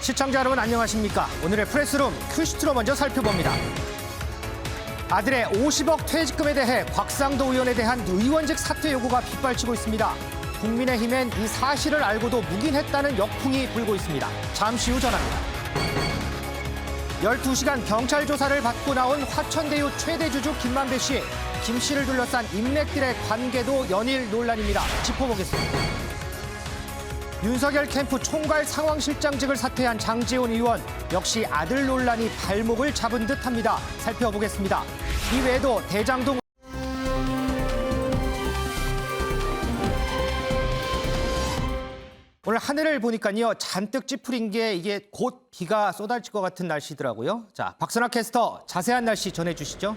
시청자 여러분 안녕하십니까? 오늘의 프레스룸 큐시트로 먼저 살펴봅니다. 아들의 50억 퇴직금에 대해 곽상도 의원에 대한 의원직 사퇴 요구가 빗발치고 있습니다. 국민의힘엔 이 사실을 알고도 묵인했다는 역풍이 불고 있습니다. 잠시 후 전합니다. 12시간 경찰 조사를 받고 나온 화천대유 최대 주주 김만배 씨. 김 씨를 둘러싼 인맥들의 관계도 연일 논란입니다. 짚어보겠습니다. 윤석열 캠프 총괄 상황실장직을 사퇴한 장제원 의원. 역시 아들 논란이 발목을 잡은 듯합니다. 살펴보겠습니다. 이외에도 대장동 오늘 하늘을 보니까요. 잔뜩 찌푸린 게 이게 곧 비가 쏟아질 것 같은 날씨더라고요. 자, 박선아 캐스터 자세한 날씨 전해주시죠.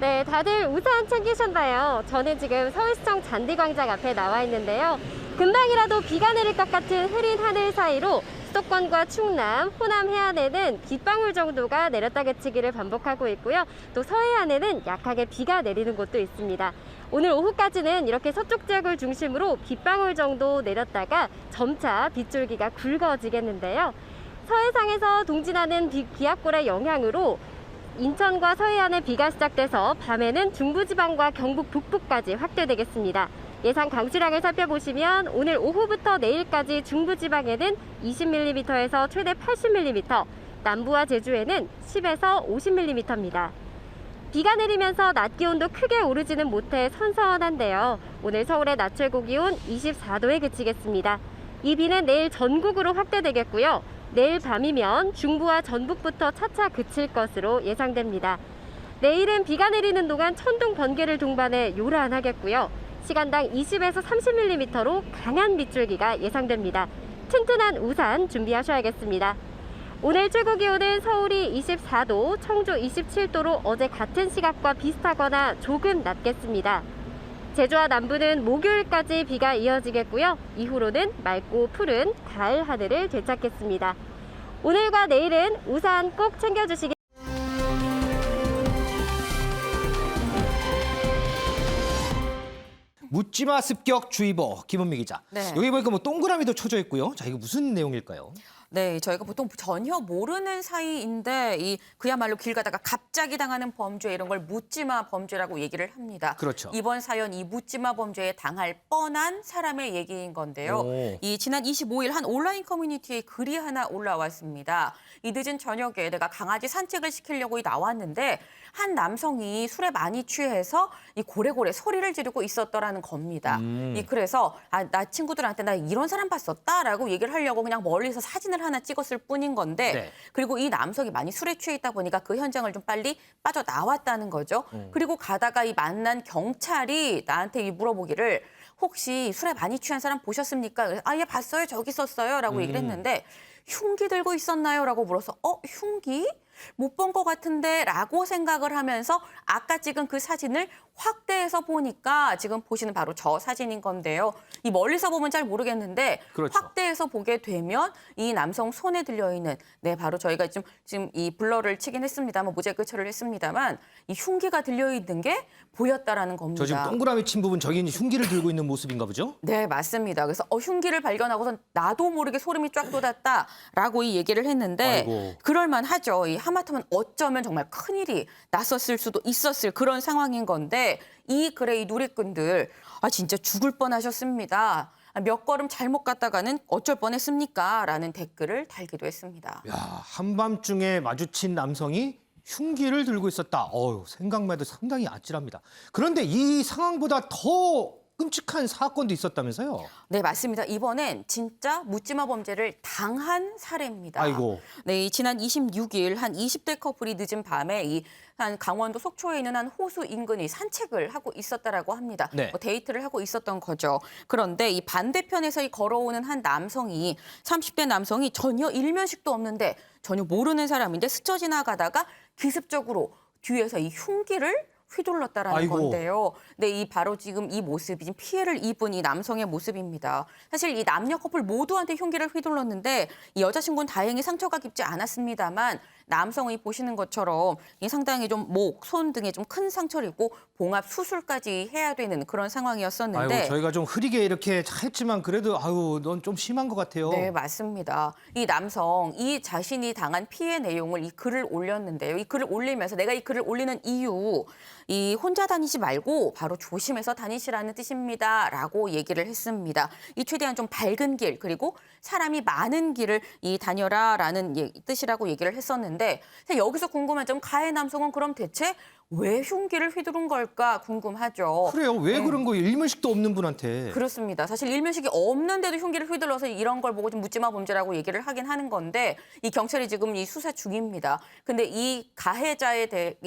네, 다들 우산 챙기셨나요? 저는 지금 서울시청 잔디광장 앞에 나와 있는데요. 금방이라도 비가 내릴 것 같은 흐린 하늘 사이로 수도권과 충남, 호남 해안에는 빗방울 정도가 내렸다 그치기를 반복하고 있고요. 또 서해안에는 약하게 비가 내리는 곳도 있습니다. 오늘 오후까지는 이렇게 서쪽 지역을 중심으로 빗방울 정도 내렸다가 점차 빗줄기가 굵어지겠는데요. 서해상에서 동진하는 기압골의 영향으로 인천과 서해안에 비가 시작돼서 밤에는 중부지방과 경북 북부까지 확대되겠습니다. 예상 강수량을 살펴보시면 오늘 오후부터 내일까지 중부지방에는 20mm에서 최대 80mm, 남부와 제주에는 10에서 50mm입니다. 비가 내리면서 낮 기온도 크게 오르지는 못해 선선한데요. 오늘 서울의 낮 최고 기온 24도에 그치겠습니다. 이 비는 내일 전국으로 확대되겠고요. 내일 밤이면 중부와 전북부터 차차 그칠 것으로 예상됩니다. 내일은 비가 내리는 동안 천둥 번개를 동반해 요란하겠고요. 시간당 20에서 30mm로 강한 빗줄기가 예상됩니다. 튼튼한 우산 준비하셔야겠습니다. 오늘 최고 기온은 서울이 24도, 청주 27도로 어제 같은 시각과 비슷하거나 조금 낮겠습니다. 제주와 남부는 목요일까지 비가 이어지겠고요. 이후로는 맑고 푸른 가을 하늘을 되찾겠습니다. 오늘과 내일은 우산 꼭 챙겨주시기 묻지마 습격주의보 김은미 기자. 네. 여기 보니까 뭐 동그라미도 쳐져 있고요. 자, 이거 무슨 내용일까요? 네, 저희가 보통 전혀 모르는 사이인데 그야말로 길 가다가 갑자기 당하는 범죄 이런 걸 묻지마 범죄라고 얘기를 합니다. 그렇죠. 이번 사연 이 묻지마 범죄에 당할 뻔한 사람의 얘기인 건데요. 이 지난 25일 한 온라인 커뮤니티에 글이 하나 올라왔습니다. 이 늦은 저녁에 내가 강아지 산책을 시키려고 나왔는데 한 남성이 술에 많이 취해서 이 고래고래 소리를 지르고 있었더라는 겁니다. 그래서 나 친구들한테 나 이런 사람 봤었다라고 얘기를 하려고 그냥 멀리서 사진을 하나 찍었을 뿐인 건데 네. 그리고 이 남성이 많이 술에 취해 있다 보니까 그 현장을 좀 빨리 빠져나왔다는 거죠. 그리고 가다가 이 만난 경찰이 나한테 물어보기를 혹시 술에 많이 취한 사람 보셨습니까? 아, 예, 봤어요. 저기 있었어요. 라고 얘기를 했는데 흉기 들고 있었나요? 라고 물어서 흉기? 못 본 것 같은데 라고 생각을 하면서 아까 찍은 그 사진을 확대해서 보니까 지금 보시는 바로 저 사진인 건데요. 이 멀리서 보면 잘 모르겠는데 그렇죠. 확대해서 보게 되면 이 남성 손에 들려있는 바로 저희가 지금 이 블러를 치긴 했습니다만 모자이크 처리를 했습니다만 이 흉기가 들려있는 게 보였다라는 겁니다. 저 지금 동그라미 친 부분 저기 흉기를 들고 있는 모습인가 보죠? 네, 맞습니다. 그래서 흉기를 발견하고선 나도 모르게 소름이 쫙 돋았다라고 이 얘기를 했는데 아이고. 그럴만하죠. 하마터면 어쩌면 정말 큰일이 났었을 수도 있었을 그런 상황인 건데 이 글의 이 누리꾼들 진짜 죽을 뻔하셨습니다. 몇 걸음 잘못 갔다가는 어쩔 뻔했습니까? 라는 댓글을 달기도 했습니다. 야, 한밤중에 마주친 남성이 흉기를 들고 있었다. 생각만 해도 상당히 아찔합니다. 그런데 이 상황보다 더 끔찍한 사건도 있었다면서요? 네, 맞습니다. 이번엔 진짜 묻지마 범죄를 당한 사례입니다. 아이고. 네, 지난 26일 한 20대 커플이 늦은 밤에 한 강원도 속초에 있는 한 호수 인근이 산책을 하고 있었다라고 합니다. 네. 데이트를 하고 있었던 거죠. 그런데 이 반대편에서 걸어오는 한 남성이 30대 남성이 전혀 일면식도 없는데 전혀 모르는 사람인데 스쳐 지나가다가 기습적으로 뒤에서 이 흉기를 휘둘렀다라는 아이고. 건데요. 네, 이 바로 지금 이 모습이 지금 피해를 입은 이 남성의 모습입니다. 사실 이 남녀 커플 모두한테 흉기를 휘둘렀는데 이 여자친구는 다행히 상처가 깊지 않았습니다만 남성이 보시는 것처럼 이 상당히 좀 목, 손 등에 좀 큰 상처를 입고 봉합 수술까지 해야 되는 그런 상황이었었는데 아이고, 저희가 좀 흐리게 이렇게 했지만 그래도 아유, 넌 좀 심한 것 같아요. 네, 맞습니다. 이 남성, 이 자신이 당한 피해 내용을 이 글을 올렸는데요. 이 글을 올리면서 내가 이 글을 올리는 이유, 이 혼자 다니지 말고 바로 조심해서 다니시라는 뜻입니다라고 얘기를 했습니다. 이 최대한 좀 밝은 길 그리고 사람이 많은 길을 이 다녀라라는 뜻이라고 얘기를 했었는데 여기서 궁금한 점 가해 남성은 그럼 대체 왜 흉기를 휘두른 걸까 궁금하죠. 그래요. 왜 그런 거예요? 일면식도 없는 분한테. 그렇습니다. 사실 일면식이 없는데도 흉기를 휘둘러서 이런 걸 보고 좀 묻지마 범죄라고 얘기를 하긴 하는 건데 이 경찰이 지금 이 수사 중입니다. 근데 이 가해자한테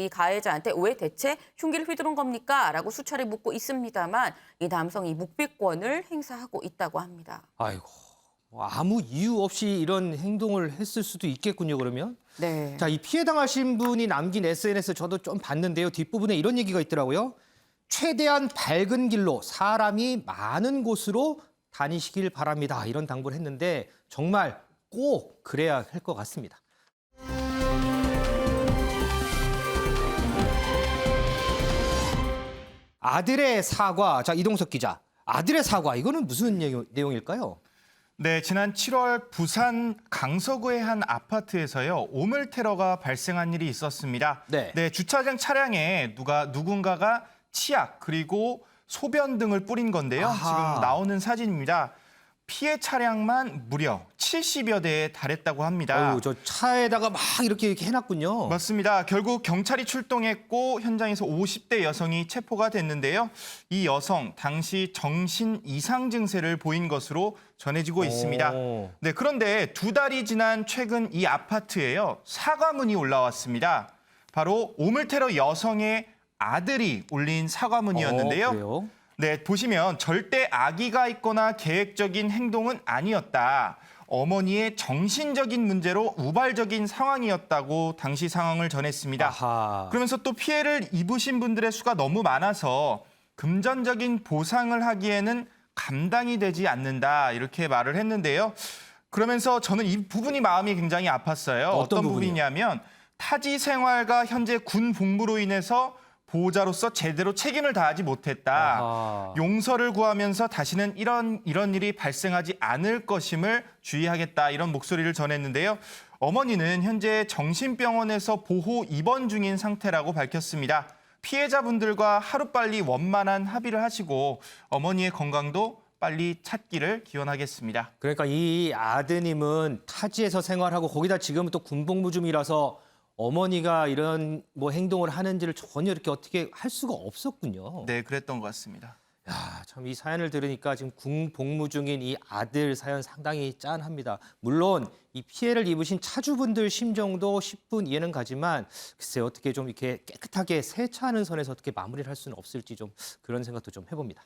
왜 대체 흉기를 휘두른 겁니까?라고 수차례 묻고 있습니다만 이 남성이 묵비권을 행사하고 있다고 합니다. 아이고, 아무 이유 없이 이런 행동을 했을 수도 있겠군요, 그러면. 네. 자, 이 피해 당하신 분이 남긴 SNS 저도 좀 봤는데요. 뒷부분에 이런 얘기가 있더라고요. 최대한 밝은 길로 사람이 많은 곳으로 다니시길 바랍니다. 이런 당부를 했는데 정말 꼭 그래야 할 것 같습니다. 아들의 사과. 자, 이동석 기자. 아들의 사과. 이거는 무슨 내용일까요? 네, 지난 7월 부산 강서구의 한 아파트에서요. 오물 테러가 발생한 일이 있었습니다. 네. 주차장 차량에 누군가가 치약 그리고 소변 등을 뿌린 건데요. 아하. 지금 나오는 사진입니다. 피해 차량만 무려 70여 대에 달했다고 합니다. 어우, 저 차에다가 막 이렇게 해놨군요. 맞습니다. 결국 경찰이 출동했고 현장에서 50대 여성이 체포가 됐는데요. 이 여성 당시 정신 이상 증세를 보인 것으로 전해지고 있습니다. 네, 그런데 2달이 지난 최근 이 아파트에요. 사과문이 올라왔습니다. 바로 오물 테러 여성의 아들이 올린 사과문이었는데요. 그래요? 네, 보시면 절대 악의가 있거나 계획적인 행동은 아니었다. 어머니의 정신적인 문제로 우발적인 상황이었다고 당시 상황을 전했습니다. 아하. 그러면서 또 피해를 입으신 분들의 수가 너무 많아서 금전적인 보상을 하기에는 감당이 되지 않는다. 이렇게 말을 했는데요. 그러면서 저는 이 부분이 마음이 굉장히 아팠어요. 어떤 부분이요? 부분이냐면 타지 생활과 현재 군 복무로 인해서 보호자로서 제대로 책임을 다하지 못했다. 아하. 용서를 구하면서 다시는 이런 일이 발생하지 않을 것임을 주의하겠다. 이런 목소리를 전했는데요. 어머니는 현재 정신병원에서 보호 입원 중인 상태라고 밝혔습니다. 피해자분들과 하루빨리 원만한 합의를 하시고 어머니의 건강도 빨리 찾기를 기원하겠습니다. 그러니까 이 아드님은 타지에서 생활하고 거기다 지금은 또 군복무 중이라서 어머니가 이런 뭐 행동을 하는지를 전혀 이렇게 어떻게 할 수가 없었군요. 네, 그랬던 것 같습니다. 야, 참 이 사연을 들으니까 지금 군복무 중인 이 아들 사연 상당히 짠합니다. 물론 이 피해를 입으신 차주분들 심정도 10분 이해는 가지만 글쎄 어떻게 좀 이렇게 깨끗하게 세차하는 선에서 어떻게 마무리를 할 수는 없을지 좀 그런 생각도 좀 해봅니다.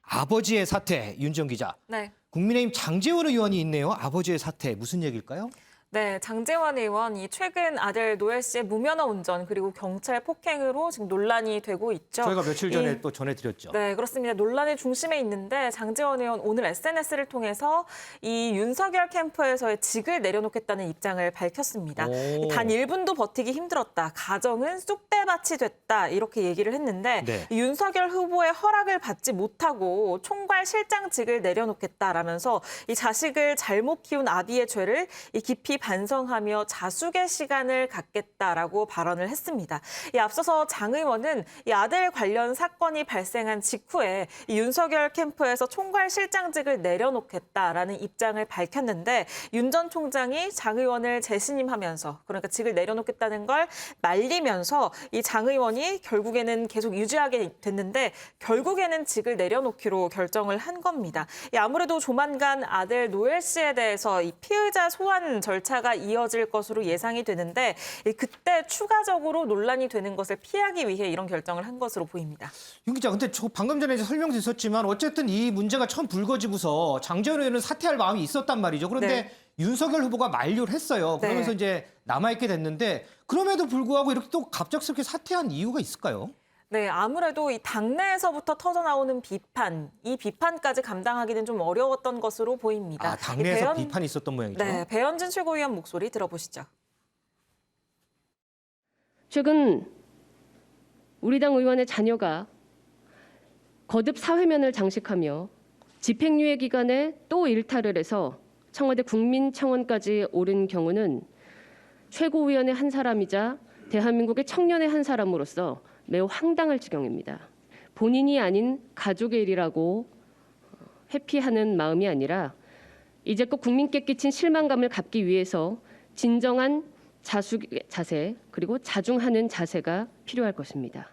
아버지의 사태, 윤지영 기자. 네. 국민의힘 장제원 의원이 있네요. 아버지의 사태, 무슨 얘기일까요? 네, 장제원 의원이 최근 아들 노엘 씨의 무면허 운전 그리고 경찰 폭행으로 지금 논란이 되고 있죠. 저희가 며칠 전에 또 전해드렸죠. 네, 그렇습니다. 논란의 중심에 있는데 장제원 의원 오늘 SNS를 통해서 이 윤석열 캠프에서의 직을 내려놓겠다는 입장을 밝혔습니다. 오. 단 1분도 버티기 힘들었다. 가정은 쑥대밭이 됐다. 이렇게 얘기를 했는데 네. 이 윤석열 후보의 허락을 받지 못하고 총괄 실장직을 내려놓겠다라면서 이 자식을 잘못 키운 아비의 죄를 이 깊이 반성하며 자숙의 시간을 갖겠다라고 발언을 했습니다. 이 앞서서 장 의원은 이 아들 관련 사건이 발생한 직후에 이 윤석열 캠프에서 총괄 실장직을 내려놓겠다라는 입장을 밝혔는데 윤 전 총장이 장 의원을 재신임하면서 그러니까 직을 내려놓겠다는 걸 말리면서 이 장 의원이 결국에는 계속 유지하게 됐는데 결국에는 직을 내려놓기로 결정을 한 겁니다. 아무래도 조만간 아들 노엘 씨에 대해서 이 피의자 소환 절차 절차가 이어질 것으로 예상이 되는데 그때 추가적으로 논란이 되는 것을 피하기 위해 이런 결정을 한 것으로 보입니다. 윤 기자, 근데 저 방금 전에 이제 설명도 있었지만 어쨌든 이 문제가 처음 불거지고서 장재원 의원은 사퇴할 마음이 있었단 말이죠. 그런데 네. 윤석열 후보가 만류를 했어요. 그러면서 네. 이제 남아있게 됐는데 그럼에도 불구하고 이렇게 또 갑작스럽게 사퇴한 이유가 있을까요? 네, 아무래도 이 당내에서부터 터져나오는 비판, 이 비판까지 감당하기는 좀 어려웠던 것으로 보입니다. 아, 당내에서 배현- 비판이 있었던 모양이죠. 네, 배현진 최고위원 목소리 들어보시죠. 최근 우리 당 의원의 자녀가 거듭 사회면을 장식하며 집행유예 기간에 또 일탈을 해서 청와대 국민청원까지 오른 경우는 최고위원의 한 사람이자 대한민국의 청년의 한 사람으로서 매우 황당할 지경입니다. 본인이 아닌 가족의 일이라고 회피하는 마음이 아니라 이제껏 국민께 끼친 실망감을 갚기 위해서 진정한 자숙의 자세 그리고 자중하는 자세가 필요할 것입니다.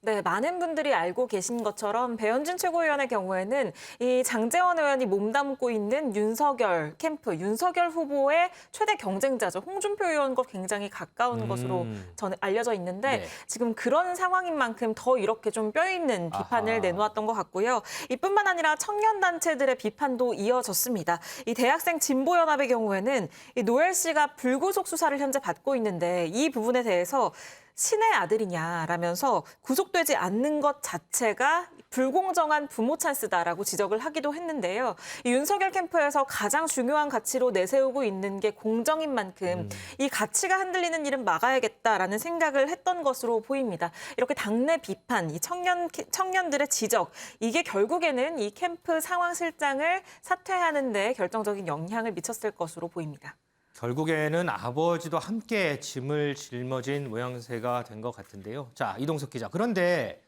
네, 많은 분들이 알고 계신 것처럼 배현진 최고위원의 경우에는 이 장제원 의원이 몸담고 있는 윤석열 캠프, 윤석열 후보의 최대 경쟁자죠. 홍준표 의원과 굉장히 가까운 것으로 알려져 있는데 네. 지금 그런 상황인 만큼 더 이렇게 좀 뼈 있는 비판을 아하. 내놓았던 것 같고요. 이뿐만 아니라 청년단체들의 비판도 이어졌습니다. 이 대학생 진보연합의 경우에는 이 노엘 씨가 불구속 수사를 현재 받고 있는데 이 부분에 대해서 신의 아들이냐라면서 구속되지 않는 것 자체가 불공정한 부모 찬스다라고 지적을 하기도 했는데요. 이 윤석열 캠프에서 가장 중요한 가치로 내세우고 있는 게 공정인 만큼 이 가치가 흔들리는 일은 막아야겠다라는 생각을 했던 것으로 보입니다. 이렇게 당내 비판, 이 청년들의 지적, 이게 결국에는 이 캠프 상황실장을 사퇴하는 데 결정적인 영향을 미쳤을 것으로 보입니다. 결국에는 아버지도 함께 짐을 짊어진 모양새가 된 것 같은데요. 자, 이동석 기자. 그런데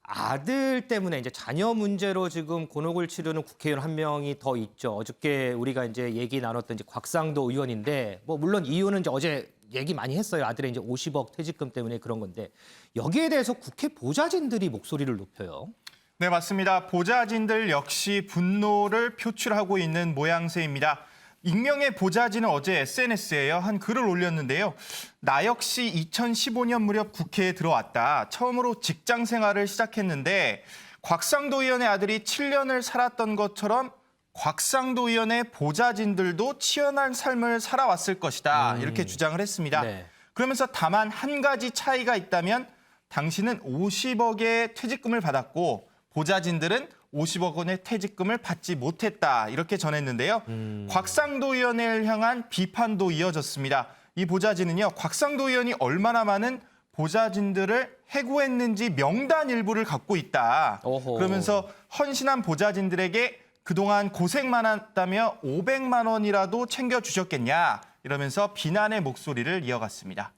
아들 때문에 이제 자녀 문제로 지금 곤혹을 치르는 국회의원 한 명이 더 있죠. 어저께 우리가 이제 얘기 나눴던 이제 곽상도 의원인데, 뭐 물론 이유는 이제 어제 얘기 많이 했어요. 아들의 이제 50억 퇴직금 때문에 그런 건데 여기에 대해서 국회 보좌진들이 목소리를 높여요. 네, 맞습니다. 보좌진들 역시 분노를 표출하고 있는 모양새입니다. 익명의 보좌진은 어제 SNS에 한 글을 올렸는데요. 나 역시 2015년 무렵 국회에 들어왔다. 처음으로 직장 생활을 시작했는데 곽상도 의원의 아들이 7년을 살았던 것처럼 곽상도 의원의 보좌진들도 치열한 삶을 살아왔을 것이다. 이렇게 주장을 했습니다. 네. 그러면서 다만 한 가지 차이가 있다면 당신은 50억의 퇴직금을 받았고 보좌진들은 50억 원의 퇴직금을 받지 못했다. 이렇게 전했는데요. 곽상도 의원을 향한 비판도 이어졌습니다. 이 보좌진은요. 곽상도 의원이 얼마나 많은 보좌진들을 해고했는지 명단 일부를 갖고 있다. 어허. 그러면서 헌신한 보좌진들에게 그동안 고생 많았다며 500만 원이라도 챙겨주셨겠냐. 이러면서 비난의 목소리를 이어갔습니다.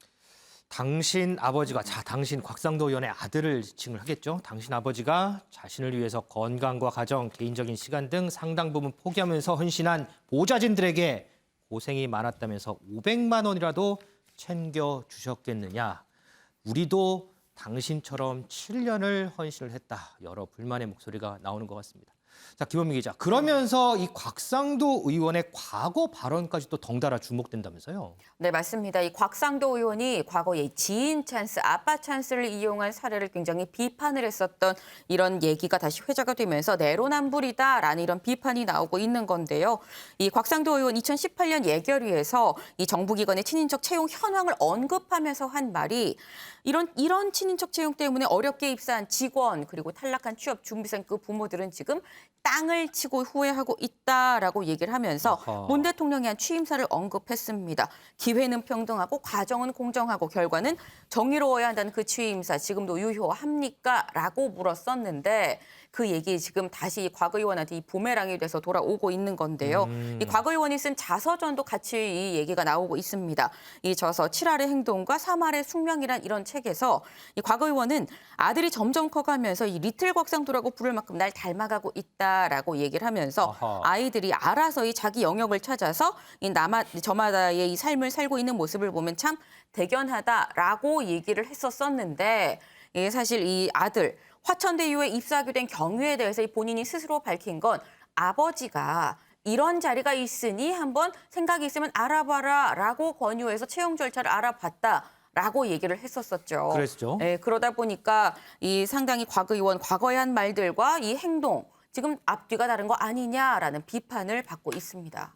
당신 아버지가, 당신 곽상도 의원의 아들을 지칭을 하겠죠. 당신 아버지가 자신을 위해서 건강과 가정, 개인적인 시간 등 상당 부분 포기하면서 헌신한 보좌진들에게 고생이 많았다면서 500만 원이라도 챙겨주셨겠느냐. 우리도 당신처럼 7년을 헌신을 했다. 여러 불만의 목소리가 나오는 것 같습니다. 자, 김원민 기자. 그러면서 이 곽상도 의원의 과거 발언까지 또 덩달아 주목된다면서요? 네, 맞습니다. 이 곽상도 의원이 과거에 지인 찬스, 아빠 찬스를 이용한 사례를 굉장히 비판을 했었던 이런 얘기가 다시 회자가 되면서 내로남불이다라는 이런 비판이 나오고 있는 건데요. 이 곽상도 의원 2018년 예결위에서 이 정부기관의 친인척 채용 현황을 언급하면서 한 말이 이런 친인척 채용 때문에 어렵게 입사한 직원 그리고 탈락한 취업 준비생급 부모들은 지금 땅을 치고 후회하고 있다라고 얘기를 하면서 아하. 문 대통령이 한 취임사를 언급했습니다. 기회는 평등하고 과정은 공정하고 결과는 정의로워야 한다는 그 취임사 지금도 유효합니까? 라고 물었었는데 그 얘기 지금 다시 곽 의원한테 이 부메랑이 돼서 돌아오고 있는 건데요. 이 곽 의원이 쓴 자서전도 같이 이 얘기가 나오고 있습니다. 이 저서 7알의 행동과 3알의 숙명이란 이런 책에서 이 곽 의원은 아들이 점점 커가면서 이 리틀 곽상도라고 부를 만큼 날 닮아가고 있다라고 얘기를 하면서 아하. 아이들이 알아서 이 자기 영역을 찾아서 이 저마다의 이 삶을 살고 있는 모습을 보면 참 대견하다라고 얘기를 했었었는데 사실 이 아들 화천대유에 입사하게 된 경위에 대해서 본인이 스스로 밝힌 건 아버지가 이런 자리가 있으니 한번 생각이 있으면 알아봐라라고 권유해서 채용 절차를 알아봤다라고 얘기를 했었었죠. 그랬죠. 네, 그러다 보니까 이 상당히 곽 의원 과거에 한 말들과 이 행동 지금 앞뒤가 다른 거 아니냐라는 비판을 받고 있습니다.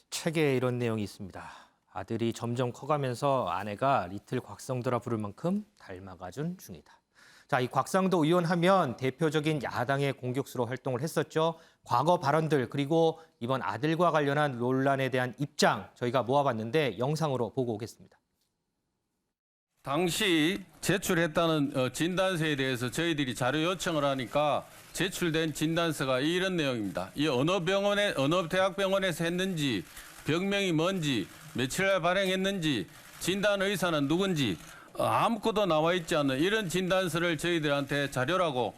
책에 이런 내용이 있습니다. 아들이 점점 커가면서 아내가 리틀 곽상도라 부를 만큼 닮아가준 중이다. 자, 이 곽상도 의원 하면 대표적인 야당의 공격수로 활동을 했었죠. 과거 발언들 그리고 이번 아들과 관련한 논란에 대한 입장 저희가 모아봤는데 영상으로 보고 오겠습니다. 당시 제출했다는 진단서에 대해서 저희들이 자료 요청을 하니까 제출된 진단서가 이런 내용입니다. 이 어느 대학병원에서 했는지, 병명이 뭔지, 며칠날 발행했는지, 진단 의사는 누군지 아무것도 나와 있지 않는 이런 진단서를 저희들한테 자료라고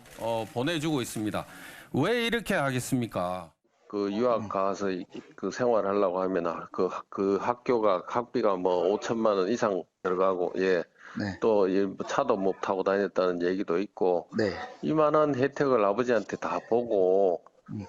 보내주고 있습니다. 왜 이렇게 하겠습니까? 그 유학 가서 그 생활하려고 하면 그 학교가 학비가 뭐 5천만 원 이상 들어가고 예. 네. 또 차도 못 타고 다녔다는 얘기도 있고 네. 이만한 혜택을 아버지한테 다 보고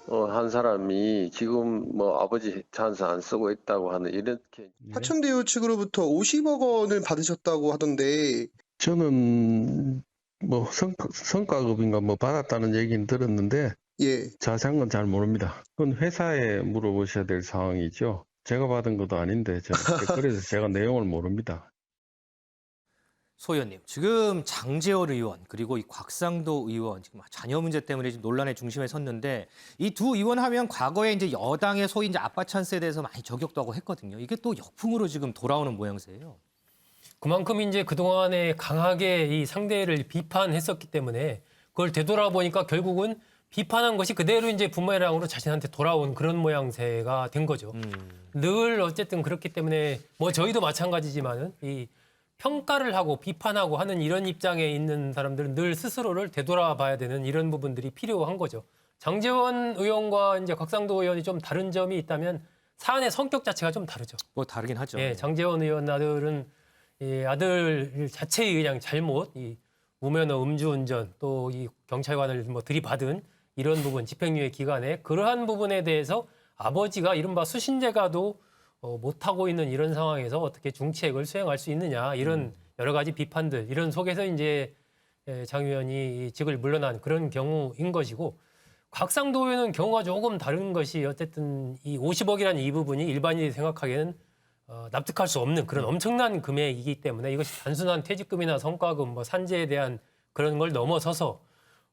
한 사람이 지금 뭐 아버지 찬스 안 쓰고 있다고 하는 이렇게 화천대유 측으로부터 50억 원을 받으셨다고 하던데 저는 뭐 성과급인가 뭐 받았다는 얘기는 들었는데 예. 자세한 건 잘 모릅니다. 그건 회사에 물어보셔야 될 상황이죠. 제가 받은 것도 아닌데 그래서 제가 내용을 모릅니다. 소 의원님, 지금 장제원 의원 그리고 이 곽상도 의원 지금 자녀 문제 때문에 지금 논란의 중심에 섰는데 이 두 의원 하면 과거에 이제 여당의 소위 이제 아빠 찬스에 대해서 많이 저격도 하고 했거든요. 이게 또 역풍으로 지금 돌아오는 모양새예요. 그만큼 이제 그동안에 강하게 이 상대를 비판했었기 때문에 그걸 되돌아보니까 결국은 비판한 것이 그대로 이제 부메랑으로 자신한테 돌아온 그런 모양새가 된 거죠. 늘 어쨌든 그렇기 때문에 뭐 저희도 마찬가지지만은 이 평가를 하고 비판하고 하는 이런 입장에 있는 사람들은 늘 스스로를 되돌아봐야 되는 이런 부분들이 필요한 거죠. 장제원 의원과 이제 곽상도 의원이 좀 다른 점이 있다면 사안의 성격 자체가 좀 다르죠. 뭐 다르긴 하죠. 예, 장제원 의원 아들은 이 아들 자체의 그냥 잘못, 이 무면허 음주운전 또 이 경찰관을 뭐 들이받은 이런 부분 집행유예 기간에 그러한 부분에 대해서 아버지가 이른바 수신제가도 못하고 있는 이런 상황에서 어떻게 중책을 수행할 수 있느냐 이런 여러 가지 비판들 이런 속에서 이제 장 의원이 직을 물러난 그런 경우인 것이고 곽상도 의원은 경우가 조금 다른 것이 어쨌든 이 50억이라는 이 부분이 일반인이 생각하기에는 납득할 수 없는 그런 엄청난 금액이기 때문에 이것이 단순한 퇴직금이나 성과금, 뭐 산재에 대한 그런 걸 넘어서서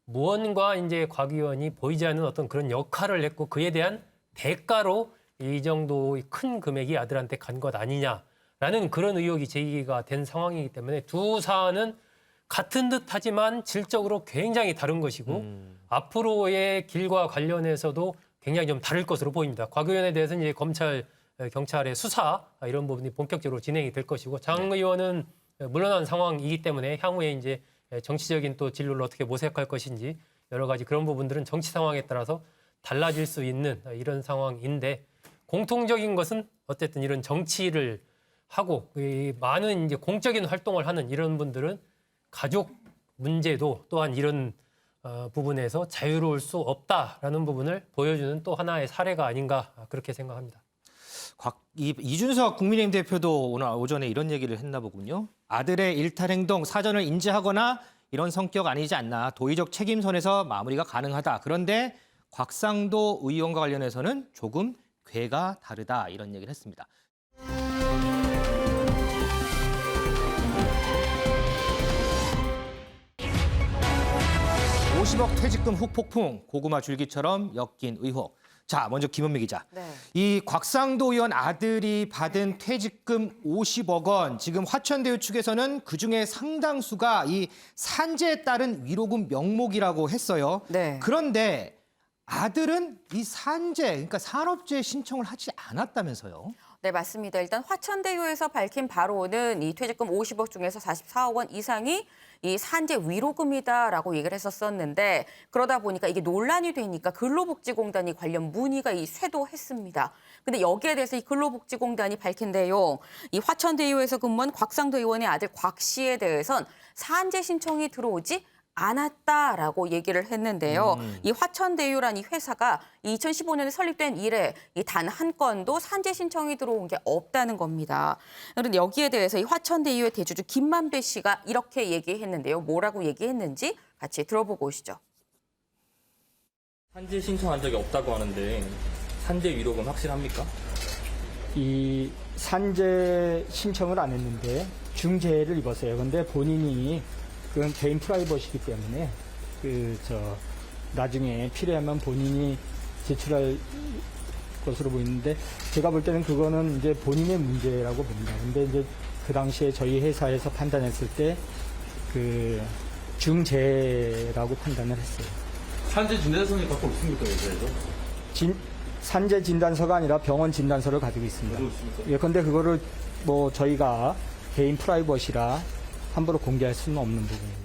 무언가 이제 곽 의원이 보이지 않는 어떤 그런 역할을 했고 그에 대한 대가로 이 정도의 큰 금액이 아들한테 간 것 아니냐라는 그런 의혹이 제기가 된 상황이기 때문에 두 사안은 같은 듯 하지만 질적으로 굉장히 다른 것이고 앞으로의 길과 관련해서도 굉장히 좀 다를 것으로 보입니다. 곽 의원에 대해서는 이제 검찰, 경찰의 수사 이런 부분이 본격적으로 진행이 될 것이고 장 의원은 물러난 상황이기 때문에 향후에 이제 정치적인 또 진로를 어떻게 모색할 것인지 여러 가지 그런 부분들은 정치 상황에 따라서 달라질 수 있는 이런 상황인데 공통적인 것은 어쨌든 이런 정치를 하고 많은 이제 공적인 활동을 하는 이런 분들은 가족 문제도 또한 이런 부분에서 자유로울 수 없다라는 부분을 보여주는 또 하나의 사례가 아닌가 그렇게 생각합니다. 이준석 국민의힘 대표도 오늘 오전에 이런 얘기를 했나 보군요. 아들의 일탈 행동 사전을 인지하거나 이런 성격 아니지 않나 도의적 책임선에서 마무리가 가능하다. 그런데 곽상도 의원과 관련해서는 조금 궤가 다르다 이런 얘기를 했습니다. 50억 퇴직금 후폭풍, 고구마 줄기처럼 엮인 의혹. 자, 먼저 김은미 기자. 네. 이 곽상도 의원 아들이 받은 퇴직금 50억 원, 지금 화천대유 측에서는 그중에 상당수가 이 산재에 따른 위로금 명목이라고 했어요. 네. 그런데 아들은 이 산재, 그러니까 산업재해 신청을 하지 않았다면서요? 네, 맞습니다. 일단 화천대유에서 밝힌 바로는 이 퇴직금 50억 중에서 44억 원 이상이 이 산재 위로금이다라고 얘기를 했었는데 그러다 보니까 이게 논란이 되니까 근로복지공단이 관련 문의가 쇄도했습니다. 근데 여기에 대해서 이 근로복지공단이 밝힌 내용, 이 화천대유에서 근무한 곽상도 의원의 아들 곽 씨에 대해선 산재 신청이 들어오지 않았다라고 얘기를 했는데요. 이 화천대유란 이 회사가 2015년에 설립된 이래 이 단 한 건도 산재 신청이 들어온 게 없다는 겁니다. 그런데 여기에 대해서 이 화천대유의 대주주 김만배 씨가 이렇게 얘기했는데요. 뭐라고 얘기했는지 같이 들어보고 오시죠. 산재 신청한 적이 없다고 하는데 산재 위로금 확실합니까? 이 산재 신청을 안 했는데 중재를 입었어요. 근데 본인이 그건 개인 프라이버시기 때문에 나중에 필요하면 본인이 제출할 것으로 보이는데 제가 볼 때는 그거는 이제 본인의 문제라고 봅니다. 근데 이제 그 당시에 저희 회사에서 판단했을 때 그 중재라고 판단을 했어요. 산재 진단서는 갖고 있습니까, 회사에서? 산재 진단서가 아니라 병원 진단서를 가지고 있습니다. 예, 근데 그거를 뭐 저희가 개인 프라이버시라 함부로 공개할 수는 없는 부분입니다.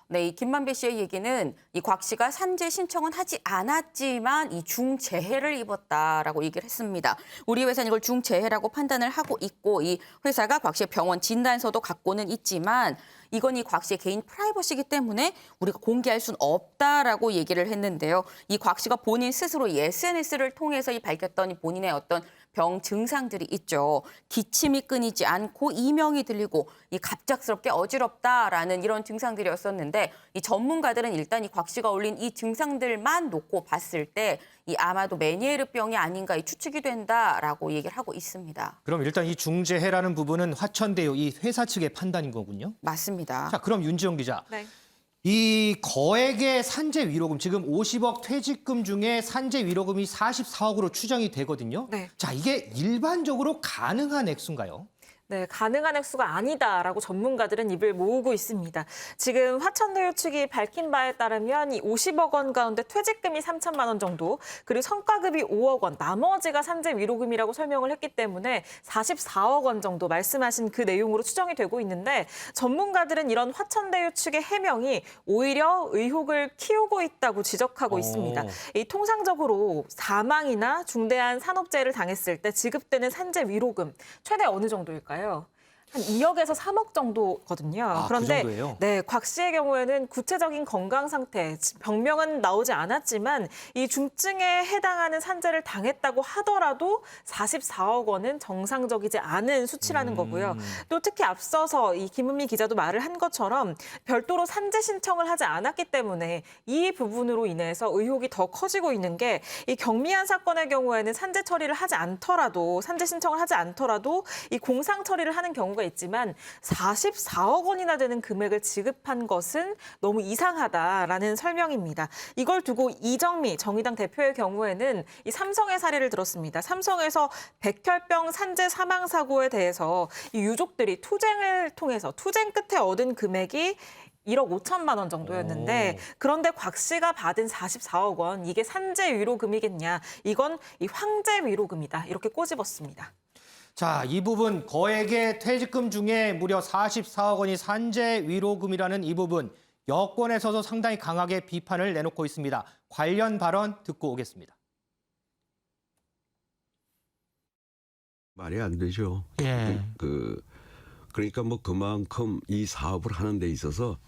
네, 이 김만배 씨의 얘기는 이 곽 씨가 산재 신청은 하지 않았지만 이 중재해를 입었다라고 얘기를 했습니다. 우리 회사는 이걸 중재해라고 판단을 하고 있고 이 회사가 곽 씨의 병원 진단서도 갖고는 있지만 이건 이 곽 씨의 개인 프라이버시이기 때문에 우리가 공개할 수는 없다라고 얘기를 했는데요. 이 곽 씨가 본인 스스로 이 SNS를 통해서 이 밝혔던 이 본인의 어떤 병 증상들이 있죠. 기침이 끊이지 않고 이명이 들리고 이 갑작스럽게 어지럽다라는 이런 증상들이었었는데 이 전문가들은 일단 이 곽 씨가 올린 이 증상들만 놓고 봤을 때 이 아마도 메니에르병이 아닌가 이 추측이 된다라고 얘기를 하고 있습니다. 그럼 일단 이 중재해라는 부분은 화천대유 이 회사 측의 판단인 거군요. 맞습니다. 자, 그럼 윤지영 기자. 네. 이 거액의 산재 위로금, 지금 50억 퇴직금 중에 산재 위로금이 44억으로 추정이 되거든요. 네. 자, 이게 일반적으로 가능한 액수인가요? 네, 가능한 액수가 아니다라고 전문가들은 입을 모으고 있습니다. 지금 화천대유 측이 밝힌 바에 따르면 이 50억 원 가운데 퇴직금이 3천만 원 정도, 그리고 성과급이 5억 원, 나머지가 산재 위로금이라고 설명을 했기 때문에 44억 원 정도 말씀하신 그 내용으로 추정이 되고 있는데 전문가들은 이런 화천대유 측의 해명이 오히려 의혹을 키우고 있다고 지적하고 있습니다. 이 통상적으로 사망이나 중대한 산업재해를 당했을 때 지급되는 산재 위로금 최대 어느 정도일까요? 한 2억에서 3억 정도거든요. 그런데 그 정도예요? 네, 곽 씨의 경우에는 구체적인 건강 상태, 병명은 나오지 않았지만 이 중증에 해당하는 산재를 당했다고 하더라도 44억 원은 정상적이지 않은 수치라는 거고요. 또 특히 앞서서 이 김은미 기자도 말을 한 것처럼 별도로 산재 신청을 하지 않았기 때문에 이 부분으로 인해서 의혹이 더 커지고 있는 게 이 경미한 사건의 경우에는 산재 처리를 하지 않더라도 산재 신청을 하지 않더라도 이 공상 처리를 하는 경우가 있지만 44억 원이나 되는 금액을 지급한 것은 너무 이상하다라는 설명입니다. 이걸 두고 이정미 정의당 대표의 경우에는 이 삼성의 사례를 들었습니다. 삼성에서 백혈병 산재 사망 사고에 대해서 이 유족들이 투쟁을 통해서 투쟁 끝에 얻은 금액이 1억 5천만 원 정도였는데 그런데 곽 씨가 받은 44억 원 이게 산재 위로금이겠냐? 이건 이 황제 위로금이다. 이렇게 꼬집었습니다. 자, 이 부분 거액의 퇴직금 중에 무려 44억 원이 산재 위로금이라는 이 부분 여권에서도 상당히 강하게 비판을 내놓고 있습니다. 관련 발언 듣고 오겠습니다. 말이 안 되죠. 예. 그러니까 뭐 그만큼 이 사업을 하는 데 있어서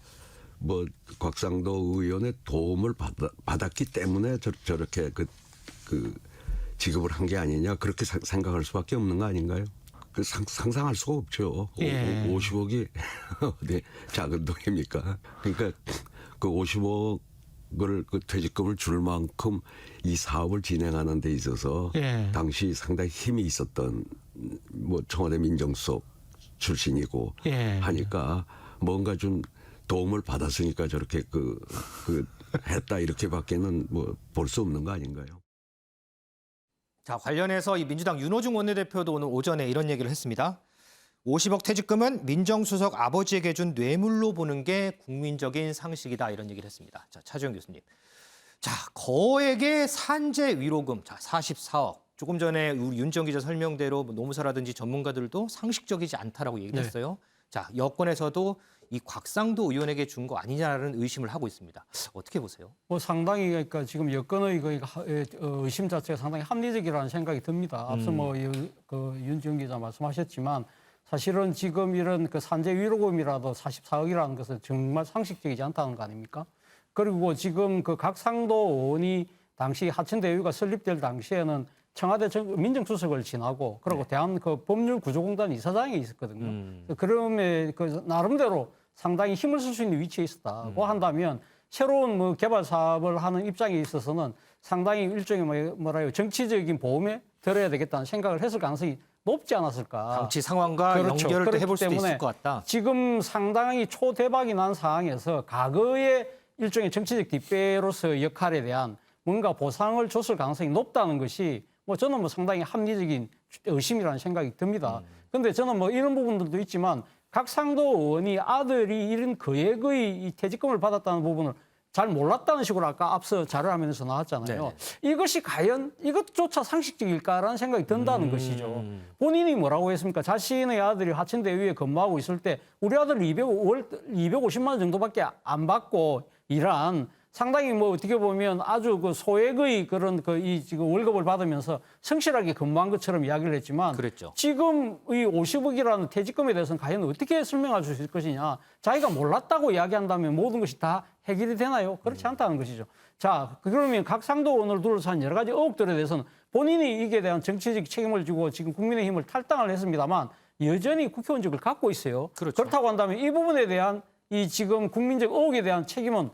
뭐 곽상도 의원의 도움을 받았기 때문에 저렇게 지급을 한 게 아니냐 그렇게 생각할 수밖에 없는 거 아닌가요? 상상할 수가 없죠. 예. 50억이 어디 작은 돈입니까? 그러니까 그 50억을 그 퇴직금을 줄 만큼 이 사업을 진행하는 데 있어서 예. 당시 상당히 힘이 있었던 뭐 청와대 민정수석 출신이고 예. 하니까 뭔가 좀 도움을 받았으니까 저렇게 했다 이렇게밖에는 뭐 볼 수 없는 거 아닌가요? 자, 관련해서 이 민주당 윤호중 원내대표도 오늘 오전에 이런 얘기를 했습니다. 50억 퇴직금은 민정수석 아버지에게 준 뇌물로 보는 게 국민적인 상식이다 이런 얘기를 했습니다. 자, 차주영 교수님. 자, 거액의 산재 위로금, 자, 44억. 조금 전에 우리 윤지영 기자 설명대로 노무사라든지 전문가들도 상식적이지 않다라고 얘기를 했어요. 자, 여권에서도 이 곽상도 의원에게 준 거 아니냐는 의심을 하고 있습니다. 어떻게 보세요? 뭐 상당히 그러니까 지금 여권의 의심 자체가 상당히 합리적이라는 생각이 듭니다. 앞서 뭐 윤지영 기자 말씀하셨지만 사실은 지금 이런 그 산재 위로금이라도 44억이라는 것은 정말 상식적이지 않다는 거 아닙니까? 그리고 지금 그 각상도 의원이 당시 하천대유가 설립될 당시에는 청와대 민정수석을 지나고 그리고 대한 그 법률구조공단 이사장이 있었거든요. 그러면 그 나름대로 상당히 힘을 쓸 수 있는 위치에 있었다고 한다면 새로운 뭐 개발 사업을 하는 입장에 있어서는 상당히 일종의 뭐라요 정치적인 보험에 들어야 되겠다는 생각을 했을 가능성이 높지 않았을까. 당시 상황과 연결을 또 해볼 수도 있을 것 같다. 지금 상당히 초대박이 난 상황에서 과거의 일종의 정치적 뒷배로서의 역할에 대한 뭔가 보상을 줬을 가능성이 높다는 것이 뭐 저는 뭐 상당히 합리적인 의심이라는 생각이 듭니다. 그런데 저는 뭐 이런 부분들도 있지만 각상도 의원이 아들이 이런 거액의 이 퇴직금을 받았다는 부분을 잘 몰랐다는 식으로 아까 앞서 자료화면에서 나왔잖아요. 네네. 이것이 과연 이것조차 상식적일까라는 생각이 든다는 것이죠. 본인이 뭐라고 했습니까? 자신의 아들이 하천대유에 근무하고 있을 때 우리 아들 250만 원 정도밖에 안 받고 일한 상당히 뭐 어떻게 보면 아주 그 소액의 그런 그 이 지금 월급을 받으면서 성실하게 근무한 것처럼 이야기를 했지만 그랬죠. 지금 이 50억이라는 퇴직금에 대해서는 과연 어떻게 설명할 수 있을 것이냐. 자기가 몰랐다고 이야기한다면 모든 것이 다 해결이 되나요? 그렇지 않다는 것이죠. 자, 그러면 각 상도 의원을 둘러싼 여러 가지 의혹들에 대해서는 본인이 이게 대한 정치적 책임을 지고 지금 국민의힘을 탈당을 했습니다만 여전히 국회의원직을 갖고 있어요. 그렇죠. 그렇다고 한다면 이 부분에 대한 이 지금 국민적 의혹에 대한 책임은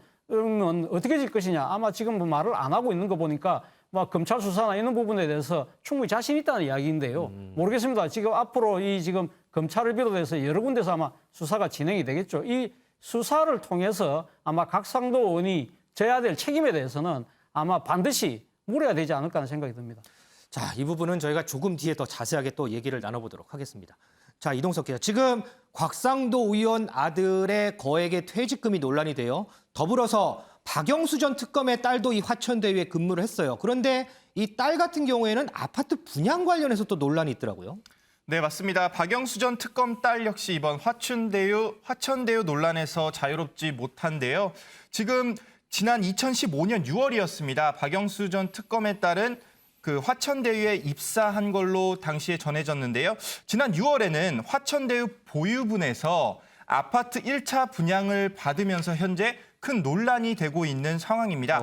어떻게 질 것이냐. 아마 지금 뭐 말을 안 하고 있는 거 보니까 막 검찰 수사나 이런 부분에 대해서 충분히 자신 있다는 이야기인데요. 모르겠습니다. 지금 앞으로 이 지금 검찰을 비롯해서 여러 군데서 아마 수사가 진행이 되겠죠. 이 수사를 통해서 아마 각상도 의원이 져야 될 책임에 대해서는 아마 반드시 물어야 되지 않을까 하는 생각이 듭니다. 자, 이 부분은 저희가 조금 뒤에 더 자세하게 또 얘기를 나눠보도록 하겠습니다. 자, 이동석 기자. 지금 곽상도 의원 아들의 거액의 퇴직금이 논란이 돼요. 더불어서 박영수 전 특검의 딸도 이 화천대유에 근무를 했어요. 그런데 이 딸 같은 경우에는 아파트 분양 관련해서 또 논란이 있더라고요. 네, 맞습니다. 박영수 전 특검 딸 역시 이번 화천대유 논란에서 자유롭지 못한데요. 지금 지난 2015년 6월이었습니다. 박영수 전 특검의 딸은 그 화천대유에 입사한 걸로 당시에 전해졌는데요. 지난 6월에는 화천대유 보유분에서 아파트 1차 분양을 받으면서 현재 큰 논란이 되고 있는 상황입니다.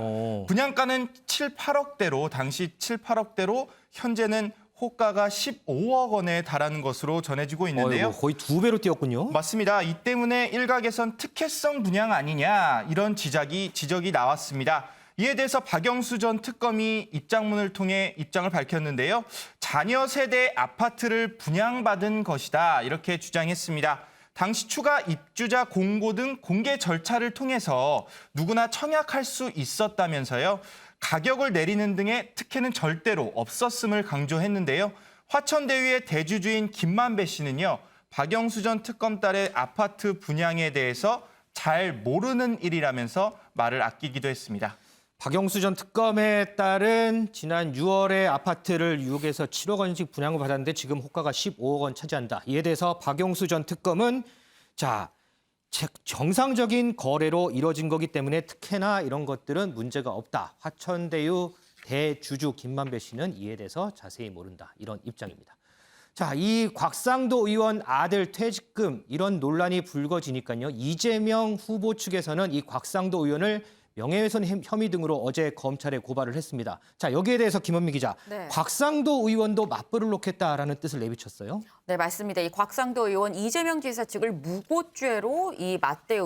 분양가는 7, 8억대로 당시 7, 8억대로 현재는 호가가 15억 원에 달하는 것으로 전해지고 있는데요. 거의 2배로 뛰었군요. 맞습니다. 이 때문에 일각에선 특혜성 분양 아니냐 이런 지적이 나왔습니다. 이에 대해서 박영수 전 특검이 입장문을 통해 입장을 밝혔는데요. 자녀 세대 아파트를 분양받은 것이다 이렇게 주장했습니다. 당시 추가 입주자 공고 등 공개 절차를 통해서 누구나 청약할 수 있었다면서요. 가격을 내리는 등의 특혜는 절대로 없었음을 강조했는데요. 화천대유의 대주주인 김만배 씨는요. 박영수 전 특검 딸의 아파트 분양에 대해서 잘 모르는 일이라면서 말을 아끼기도 했습니다. 박영수 전 특검의 딸은 지난 6월에 아파트를 6에서 7억 원씩 분양을 받았는데 지금 호가가 15억 원 차지한다. 이에 대해서 박영수 전 특검은 자, 정상적인 거래로 이뤄진 거기 때문에 특혜나 이런 것들은 문제가 없다. 화천대유 대주주 김만배 씨는 이에 대해서 자세히 모른다. 이런 입장입니다. 자, 이 곽상도 의원 아들 퇴직금 이런 논란이 불거지니까요. 이재명 후보 측에서는 이 곽상도 의원을 명예훼손 혐의 등으로 어제 검찰에 고발을 했습니다. 자, 여기에 대해서 김원미 기자, 네. 곽상도 의원도 맞불을 놓겠다라는 뜻을 내비쳤어요. 네, 맞습니다. 이 곽상도 의원 이재명 지사 측을 무고죄로 이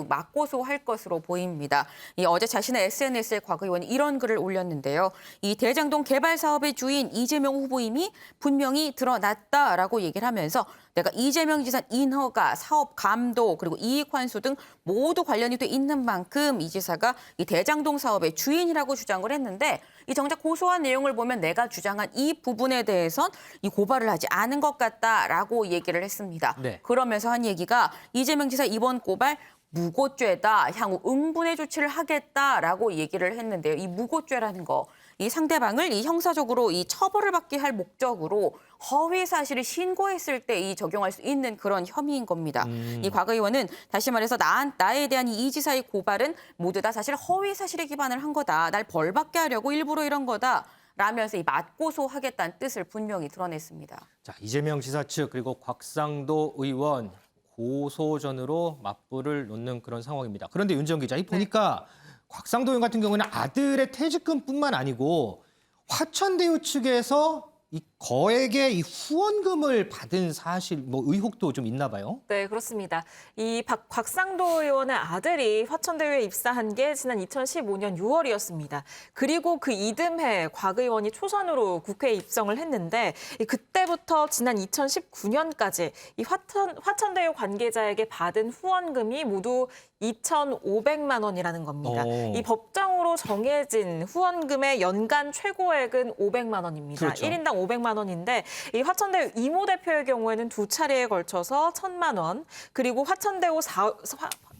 맞고소할 것으로 보입니다. 이 어제 자신의 SNS에 곽 의원이 이런 글을 올렸는데요. 이 대장동 개발 사업의 주인 이재명 후보임이 분명히 드러났다라고 얘기를 하면서 내가 이재명 지사 인허가, 사업 감독, 그리고 이익 환수 등 모두 관련이 돼 있는 만큼 이 지사가 이 대장동 사업의 주인이라고 주장을 했는데 이 정작 고소한 내용을 보면 내가 주장한 이 부분에 대해선 이 고발을 하지 않은 것 같다라고 얘기를 했습니다. 네. 그러면서 한 얘기가 이재명 지사 이번 고발 무고죄다. 향후 응분의 조치를 하겠다라고 얘기를 했는데요. 이 무고죄라는 거, 이 상대방을 이 형사적으로 이 처벌을 받게 할 목적으로 허위 사실을 신고했을 때 이 적용할 수 있는 그런 혐의인 겁니다. 이 곽 의원은 다시 말해서 나에 대한 이 지사의 고발은 모두 다 사실 허위 사실에 기반을 한 거다. 날 벌받게 하려고 일부러 이런 거다. 라면서 이 맞고소하겠다는 뜻을 분명히 드러냈습니다. 자, 이재명 지사 측 그리고 곽상도 의원 고소전으로 맞불을 놓는 그런 상황입니다. 그런데 윤정 기자, 이 보니까 곽상도 의원 같은 경우는 아들의 퇴직금뿐만 아니고 화천대유 측에서 이 거액의 이 후원금을 받은 사실, 의혹도 좀 있나 봐요. 네, 그렇습니다. 이 곽상도 의원의 아들이 화천대유에 입사한 게 지난 2015년 6월이었습니다. 그리고 그 이듬해 곽 의원이 초선으로 국회에 입성을 했는데 그때부터 지난 2019년까지 이 화천대유 관계자에게 받은 후원금이 모두 2,500만 원이라는 겁니다. 이 법정으로 정해진 후원금의 연간 최고액은 500만 원입니다. 그렇죠. 1인당 500만 원인데 이 화천대유 이모 대표의 경우에는 두 차례에 걸쳐서 1,000만 원, 그리고 화천대유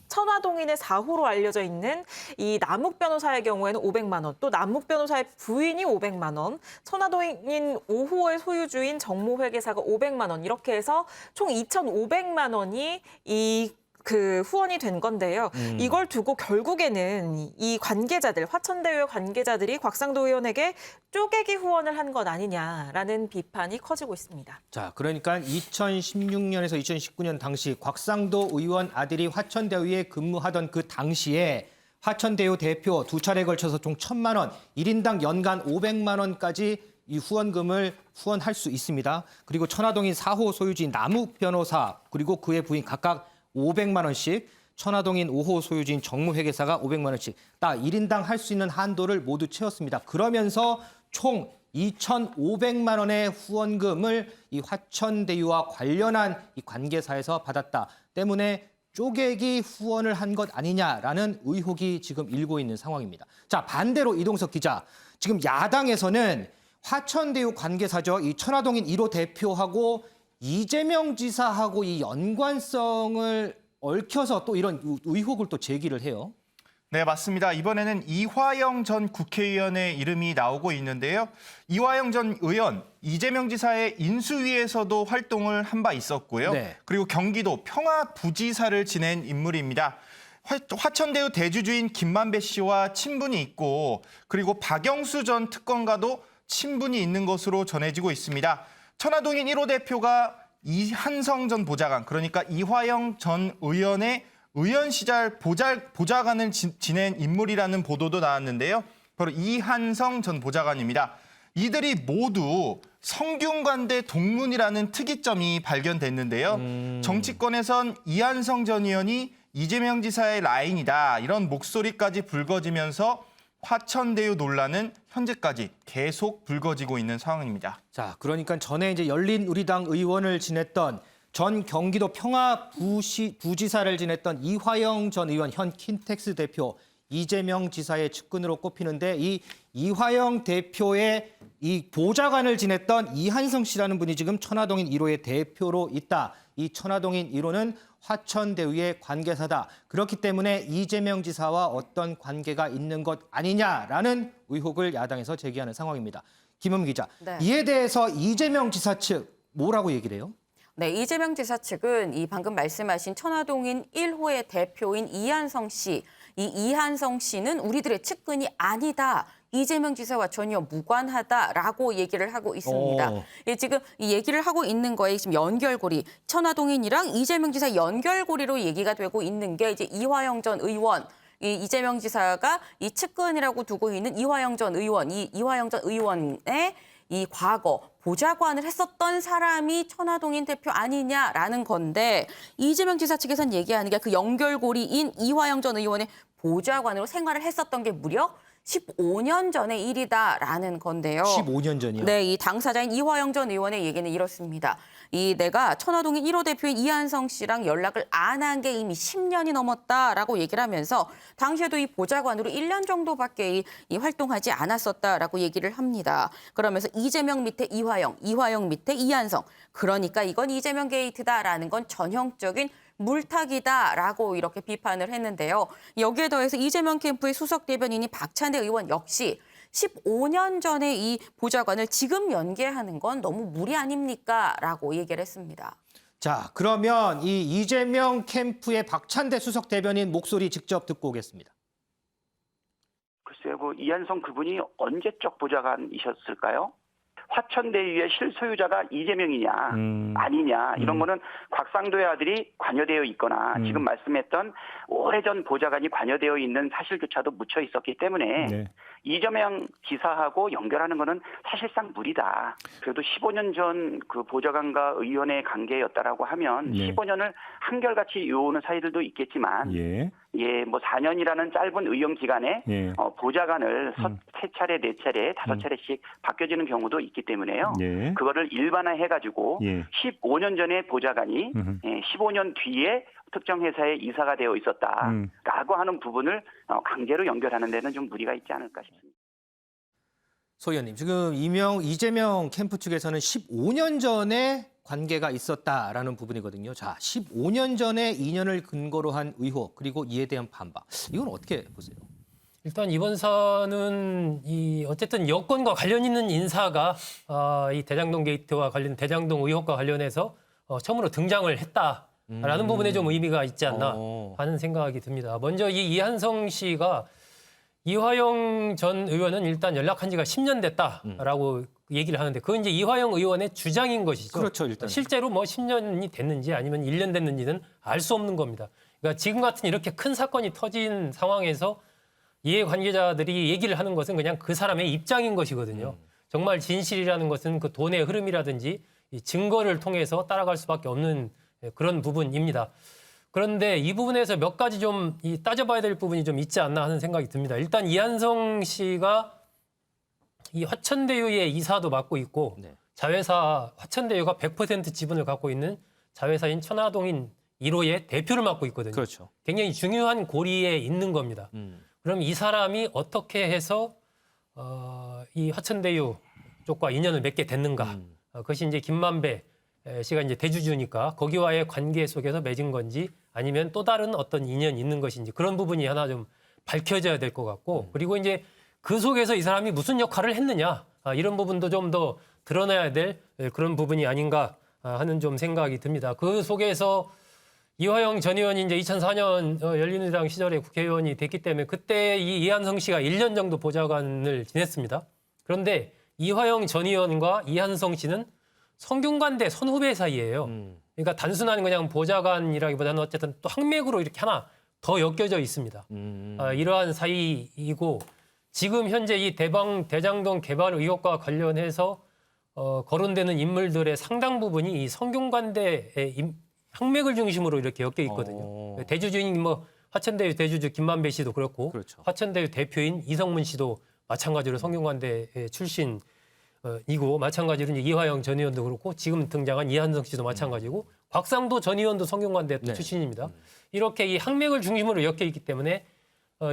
천화동인의 4호로 알려져 있는 이 남욱 변호사의 경우에는 500만 원, 또 남욱 변호사의 부인이 500만 원, 천화동인 5호의 소유주인 정모 회계사가 500만 원, 이렇게 해서 총 2,500만 원이 그 후원이 된 건데요. 이걸 두고 결국에는 이 관계자들, 화천대유 관계자들이 곽상도 의원에게 쪼개기 후원을 한 것 아니냐라는 비판이 커지고 있습니다. 자, 그러니까 2016년에서 2019년 당시 곽상도 의원 아들이 화천대유에 근무하던 그 당시에 화천대유 대표 두 차례에 걸쳐서 총 1,000만 원, 1인당 연간 500만 원까지 이 후원금을 후원할 수 있습니다. 그리고 천화동인 4호 소유주인 남욱 변호사, 그리고 그의 부인 각각 500만 원씩, 천화동인 5호 소유주인 정무 회계사가 500만 원씩 딱 1인당 할 수 있는 한도를 모두 채웠습니다. 그러면서 총 2,500만 원의 후원금을 이 화천대유와 관련한 이 관계사에서 받았다 때문에 쪼개기 후원을 한 것 아니냐라는 의혹이 지금 일고 있는 상황입니다. 자, 반대로 이동석 기자, 지금 야당에서는 화천대유 관계사죠. 이 천화동인 1호 대표하고 이재명 지사하고 이 연관성을 얽혀서 또 이런 의혹을 또 제기를 해요. 네, 맞습니다. 이번에는 이화영 전 국회의원의 이름이 나오고 있는데요. 이화영 전 의원, 이재명 지사의 인수위에서도 활동을 한 바 있었고요. 네. 그리고 경기도 평화부지사를 지낸 인물입니다. 화천대유 대주주인 김만배 씨와 친분이 있고, 그리고 박영수 전 특검과도 친분이 있는 것으로 전해지고 있습니다. 천화동인 1호 대표가 이한성 전 보좌관, 그러니까 이화영 전 의원의 의원 시절 보좌관을 지낸 인물이라는 보도도 나왔는데요. 바로 이한성 전 보좌관입니다. 이들이 모두 성균관대 동문이라는 특이점이 발견됐는데요. 정치권에선 이한성 전 의원이 이재명 지사의 라인이다, 이런 목소리까지 불거지면서 화천대유 논란은 현재까지 계속 불거지고 있는 상황입니다. 자, 그러니까 전에 이제 열린우리당 의원을 지냈던, 전 경기도 평화부지사를 지냈던 이화영 전 의원, 현 킨텍스 대표, 이재명 지사의 측근으로 꼽히는데, 이 이화영 대표의 이 보좌관을 지냈던 이한성 씨라는 분이 지금 천화동인 1호의 대표로 있다. 이 천화동인 1호는 화천대유의 관계사다. 그렇기 때문에 이재명 지사와 어떤 관계가 있는 것 아니냐라는 의혹을 야당에서 제기하는 상황입니다. 김은미 기자, 네. 이에 대해서 이재명 지사 측 뭐라고 얘기를 해요? 네, 이재명 지사 측은 이 방금 말씀하신 천화동인 1호의 대표인 이한성 씨, 이 이한성 씨는 우리들의 측근이 아니다. 이재명 지사와 전혀 무관하다라고 얘기를 하고 있습니다. 예, 지금 이 얘기를 하고 있는 거에 지금 연결고리, 천화동인이랑 이재명 지사 연결고리로 얘기가 되고 있는 게 이제 이화영 전 의원, 이 이재명 지사가 이 측근이라고 두고 있는 이화영 전 의원, 이 이화영 전 의원의 이 과거 보좌관을 했었던 사람이 천화동인 대표 아니냐라는 건데, 이재명 지사 측에서는 얘기하는 게 그 연결고리인 이화영 전 의원의 보좌관으로 생활을 했었던 게 무려 15년 전의 일이다라는 건데요. 15년 전이요? 네, 이 당사자인 이화영 전 의원의 얘기는 이렇습니다. 내가 천화동인 1호 대표인 이한성 씨랑 연락을 안 한 게 이미 10년이 넘었다라고 얘기를 하면서 당시에도 이 보좌관으로 1년 정도밖에 이 활동하지 않았었다라고 얘기를 합니다. 그러면서 이재명 밑에 이화영, 이화영 밑에 이한성. 그러니까 이건 이재명 게이트다라는 건 전형적인 물타기다라고 이렇게 비판을 했는데요. 여기에 더해서 이재명 캠프의 수석 대변인이 박찬대 의원 역시 15년 전에 이 보좌관을 지금 연계하는 건 너무 무리 아닙니까? 라고 얘기를 했습니다. 자, 그러면 이 이재명 캠프의 박찬대 수석 대변인 목소리 직접 듣고 오겠습니다. 글쎄요, 그 이한성 그분이 언제적 보좌관이셨을까요? 화천대유의 실소유자가 이재명이냐 아니냐 이런 거는 곽상도의 아들이 관여되어 있거나 지금 말씀했던 오래전 보좌관이 관여되어 있는 사실조차도 묻혀 있었기 때문에 네. 이재명 지사하고 연결하는 거는 사실상 무리다. 그래도 15년 전 그 보좌관과 의원의 관계였다라고 하면 네. 15년을 한결같이 요오는 사이들도 있겠지만 예. 뭐 4년이라는 짧은 의원 기간에 예. 보좌관을 3차례, 4차례, 5차례씩 바뀌어지는 경우도 있기 때문에요. 예. 그거를 일반화해가지고 예. 15년 전에 보좌관이 15년 뒤에 특정 회사에 이사가 되어 있었다라고 하는 부분을 강제로 연결하는 데는 좀 무리가 있지 않을까 싶습니다. 소 의원님, 지금 이재명 캠프 측에서는 15년 전에 관계가 있었다라는 부분이거든요. 자, 15년 전에 인연을 근거로 한 의혹 그리고 이에 대한 반박. 이건 어떻게 보세요? 일단 이번 사안은 어쨌든 여권과 관련 있는 인사가 이 대장동 게이트와 관련 대장동 의혹과 관련해서 처음으로 등장을 했다라는 부분에 좀 의미가 있지 않나 하는 생각이 듭니다. 먼저 이 이한성 씨가 이화영 전 의원은 일단 연락한 지가 10년 됐다라고 얘기를 하는데 그건 이제 이화영 의원의 주장인 것이죠. 그렇죠, 일단. 실제로 뭐 10년이 됐는지 아니면 1년 됐는지는 알 수 없는 겁니다. 그러니까 지금 같은 이렇게 큰 사건이 터진 상황에서 이해관계자들이 얘기를 하는 것은 그냥 그 사람의 입장인 것이거든요. 정말 진실이라는 것은 그 돈의 흐름이라든지 이 증거를 통해서 따라갈 수밖에 없는 그런 부분입니다. 그런데 이 부분에서 몇 가지 좀 따져봐야 될 부분이 좀 있지 않나 하는 생각이 듭니다. 일단 이한성 씨가 이 화천대유의 이사도 맡고 있고 자회사 화천대유가 100% 지분을 갖고 있는 자회사인 천화동인 1호의 대표를 맡고 있거든요. 그렇죠. 굉장히 중요한 고리에 있는 겁니다. 그럼 이 사람이 어떻게 해서 이 화천대유 쪽과 인연을 맺게 됐는가? 그것이 이제 김만배 씨가 이제 대주주니까 거기와의 관계 속에서 맺은 건지 아니면 또 다른 어떤 인연이 있는 것인지 그런 부분이 하나 좀 밝혀져야 될 것 같고 그리고 이제 그 속에서 이 사람이 무슨 역할을 했느냐 이런 부분도 좀 더 드러나야 될 그런 부분이 아닌가 하는 좀 생각이 듭니다. 그 속에서 이화영 전 의원이 이제 2004년 열린우리당 시절에 국회의원이 됐기 때문에 그때 이 이한성 씨가 1년 정도 보좌관을 지냈습니다. 그런데 이화영 전 의원과 이한성 씨는 성균관대 선후배 사이예요. 그러니까 단순한 그냥 보좌관이라기보다는 어쨌든 또 항맥으로 이렇게 하나 더 엮여져 있습니다. 이러한 사이이고 지금 현재 이 대장동 개발 의혹과 관련해서 거론되는 인물들의 상당 부분이 이 성균관대의 항맥을 중심으로 이렇게 엮여 있거든요. 대주주인 뭐 화천대유 대주주 김만배 씨도 그렇고 그렇죠. 화천대유 대표인 이성문 씨도 마찬가지로 성균관대 출신 이고 마찬가지로 이제 이화영 전 의원도 그렇고 지금 등장한 이한성 씨도 마찬가지고 곽상도 전 의원도 성균관대 출신입니다. 이렇게 이 항맥을 중심으로 엮여 있기 때문에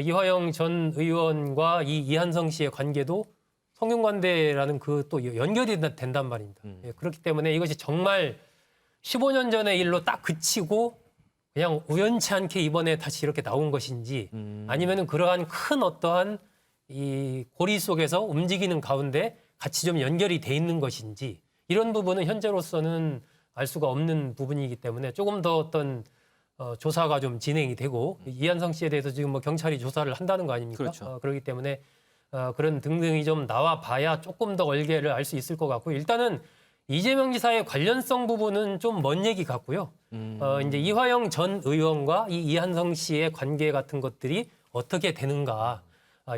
이화영 전 의원과 이 이한성 씨의 관계도 성균관대라는 그 또 연결이 된단 말입니다. 예, 그렇기 때문에 이것이 정말 15년 전의 일로 딱 그치고 그냥 우연치 않게 이번에 다시 이렇게 나온 것인지 아니면은 그러한 큰 어떠한 이 고리 속에서 움직이는 가운데 같이 좀 연결이 돼 있는 것인지 이런 부분은 현재로서는 알 수가 없는 부분이기 때문에 조금 더 어떤 조사가 좀 진행이 되고 이한성 씨에 대해서 지금 뭐 경찰이 조사를 한다는 거 아닙니까? 그렇죠. 그렇기 때문에 그런 등등이 좀 나와 봐야 조금 더 얼개를 알 수 있을 것 같고 일단은 이재명 지사의 관련성 부분은 좀 먼 얘기 같고요. 이제 이화영 전 의원과 이 이한성 씨의 관계 같은 것들이 어떻게 되는가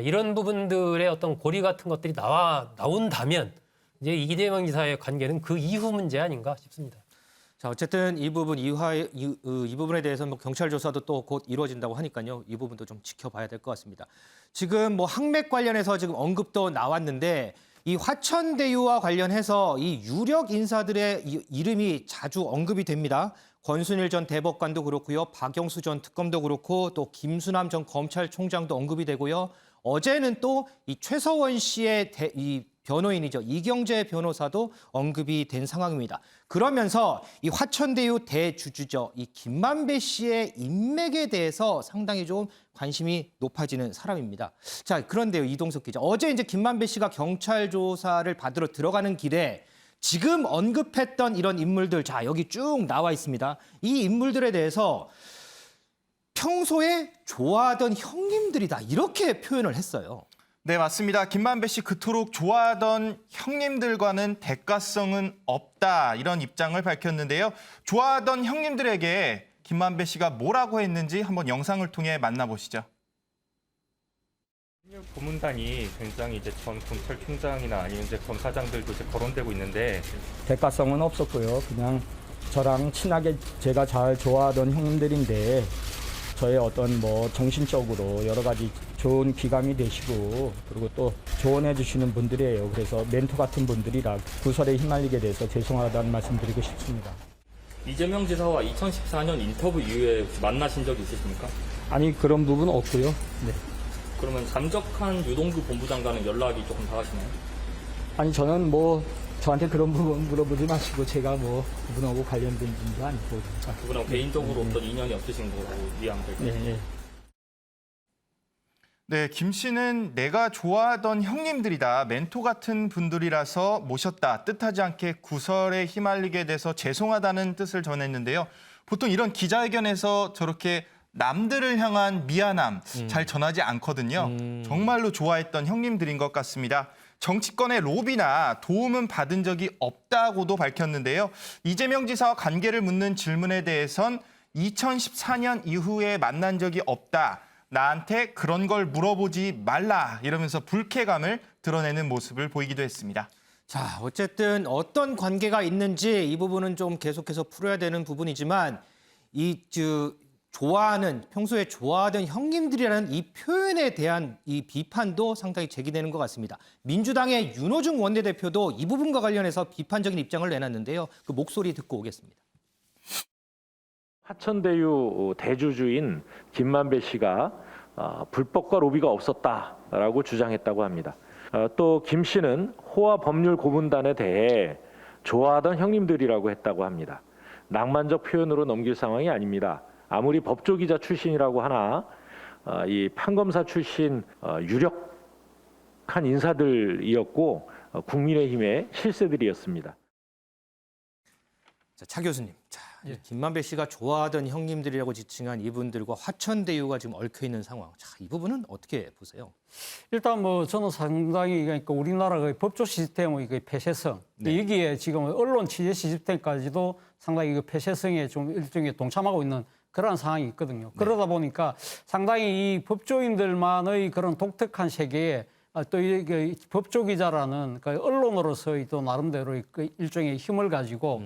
이런 부분들의 어떤 고리 같은 것들이 나온다면 이제 이재명 지사의 관계는 그 이후 문제 아닌가 싶습니다. 자, 어쨌든 이 부분 이 부분에 대해서 뭐 경찰 조사도 또 곧 이루어진다고 하니까요. 이 부분도 좀 지켜봐야 될 것 같습니다. 지금 뭐 항맥 관련해서 지금 언급도 나왔는데 이 화천대유와 관련해서 이 유력 인사들의 이름이 자주 언급이 됩니다. 권순일 전 대법관도 그렇고요. 박영수 전 특검도 그렇고 또 김수남 전 검찰총장도 언급이 되고요. 어제는 또 이 최서원 씨의 이 변호인이죠. 이경재 변호사도 언급이 된 상황입니다. 그러면서 이 화천대유 대주주죠. 이 김만배 씨의 인맥에 대해서 상당히 좀 관심이 높아지는 사람입니다. 자, 그런데요, 이동석 기자. 어제 이제 김만배 씨가 경찰 조사를 받으러 들어가는 길에 지금 언급했던 이런 인물들, 자, 여기 쭉 나와 있습니다. 이 인물들에 대해서 평소에 좋아하던 형님들이다. 이렇게 표현을 했어요. 네, 맞습니다. 김만배 씨 그토록 좋아하던 형님들과는 대가성은 없다, 이런 입장을 밝혔는데요. 좋아하던 형님들에게 김만배 씨가 뭐라고 했는지 한번 영상을 통해 만나보시죠. 고문단이 굉장히 이제 전 검찰총장이나 아니면 이제 검사장들도 이제 거론되고 있는데 대가성은 없었고요. 그냥 저랑 친하게 제가 잘 좋아하던 형님들인데 저의 어떤 뭐 정신적으로 여러 가지 좋은 기감이 되시고 그리고 또 조언해 주시는 분들이에요. 그래서 멘토 같은 분들이라 구설에 휘말리게 돼서 죄송하다는 말씀 드리고 싶습니다. 이재명 지사와 2014년 인터뷰 이후에 혹시 만나신 적이 있으십니까? 아니 그런 부분 없고요. 네. 그러면 잠적한 유동규 본부장과는 연락이 조금 닿으시나요? 아니 저는 뭐 저한테 그런 부분 물어보지 마시고 제가 뭐 그분하고 관련된 분도 아니고 그분하고 개인적으로 어떤 인연이 없으신 거라고 이해하면 될까요? 네. 네, 김 씨는 내가 좋아하던 형님들이다, 멘토 같은 분들이라서 모셨다, 뜻하지 않게 구설에 휘말리게 돼서 죄송하다는 뜻을 전했는데요. 보통 이런 기자회견에서 저렇게 남들을 향한 미안함 잘 전하지 않거든요. 정말로 좋아했던 형님들인 것 같습니다. 정치권의 로비나 도움은 받은 적이 없다고도 밝혔는데요. 이재명 지사와 관계를 묻는 질문에 대해선 2014년 이후에 만난 적이 없다, 나한테 그런 걸 물어보지 말라, 이러면서 불쾌감을 드러내는 모습을 보이기도 했습니다. 자, 어쨌든 어떤 관계가 있는지 이 부분은 좀 계속해서 풀어야 되는 부분이지만 평소에 좋아하던 형님들이라는 이 표현에 대한 이 비판도 상당히 제기되는 것 같습니다. 민주당의 윤호중 원내대표도 이 부분과 관련해서 비판적인 입장을 내놨는데요. 그 목소리 듣고 오겠습니다. 화천대유 대주주인 김만배 씨가 불법과 로비가 없었다라고 주장했다고 합니다. 또 김 씨는 호화 법률 고문단에 대해 좋아하던 형님들이라고 했다고 합니다. 낭만적 표현으로 넘길 상황이 아닙니다. 아무리 법조기자 출신이라고 하나 이 판검사 출신 유력한 인사들이었고 국민의힘의 실세들이었습니다. 차 교수님, 김만배 씨가 좋아하던 형님들이라고 지칭한 이분들과 화천대유가 지금 얽혀 있는 상황. 이 부분은 어떻게 보세요? 일단 뭐 저는 상당히 그러니까 우리나라의 법조 시스템의 폐쇄성, 여기에 지금 언론 취재 시스템까지도 상당히 그 폐쇄성에 좀 일종의 동참하고 있는 그런 상황이 있거든요. 그러다 보니까 상당히 이 법조인들만의 그런 독특한 세계에 또 이 법조 기자라는 그 언론으로서의 또 나름대로의 그 일종의 힘을 가지고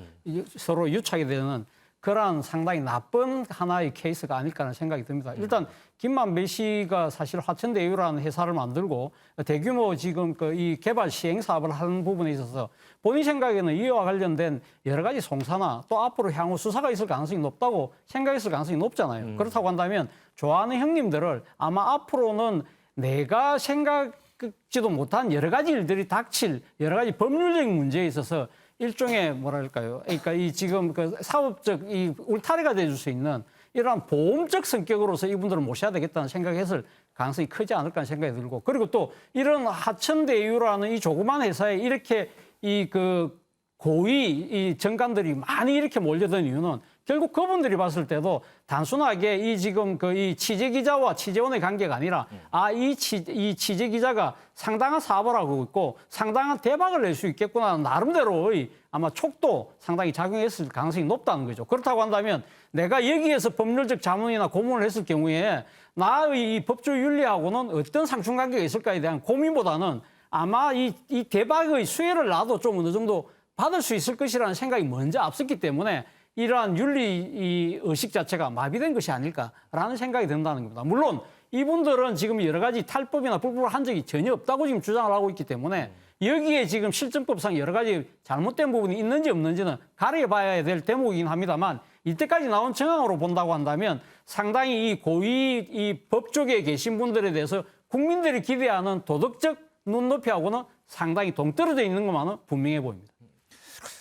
서로 유착이 되는 그러한 상당히 나쁜 하나의 케이스가 아닐까 하는 생각이 듭니다. 일단 김만배 씨가 사실 화천대유라는 회사를 만들고 대규모 지금 그 이 개발 시행 사업을 하는 부분에 있어서 본인 생각에는 이와 관련된 여러 가지 송사나 또 앞으로 향후 수사가 있을 가능성이 높다고 생각했을 가능성이 높잖아요. 그렇다고 한다면 좋아하는 형님들을 아마 앞으로는 내가 생각지도 못한 여러 가지 일들이 닥칠 여러 가지 법률적인 문제에 있어서 일종의 뭐랄까요? 그러니까 이 지금 그 사업적 이 울타리가 돼줄 수 있는 이러한 보험적 성격으로서 이분들을 모셔야 되겠다는 생각했을 가능성이 크지 않을까 하는 생각이 들고, 그리고 또 이런 하천대유라는 이 조그만 회사에 이렇게 이 그 고위 이 정관들이 많이 이렇게 몰려든 이유는 결국 그분들이 봤을 때도 단순하게 이 지금 그 이 취재 기자와 취재원의 관계가 아니라 이 취재 기자가 상당한 사업을 하고 있고 상당한 대박을 낼 수 있겠구나 하는 나름대로의 아마 촉도 상당히 작용했을 가능성이 높다는 거죠. 그렇다고 한다면 내가 여기에서 법률적 자문이나 고문을 했을 경우에 나의 이 법조 윤리하고는 어떤 상충관계가 있을까에 대한 고민보다는 아마 이 대박의 수혜를 나도 좀 어느 정도 받을 수 있을 것이라는 생각이 먼저 앞섰기 때문에 이러한 윤리 의식 자체가 마비된 것이 아닐까라는 생각이 든다는 겁니다. 물론 이분들은 지금 여러 가지 탈법이나 불법을 한 적이 전혀 없다고 지금 주장을 하고 있기 때문에 여기에 지금 실정법상 여러 가지 잘못된 부분이 있는지 없는지는 가려봐야 될 대목이긴 합니다만 이때까지 나온 정황으로 본다고 한다면 상당히 이 고위 이 법조계에 계신 분들에 대해서 국민들이 기대하는 도덕적 눈높이하고는 상당히 동떨어져 있는 것만은 분명해 보입니다.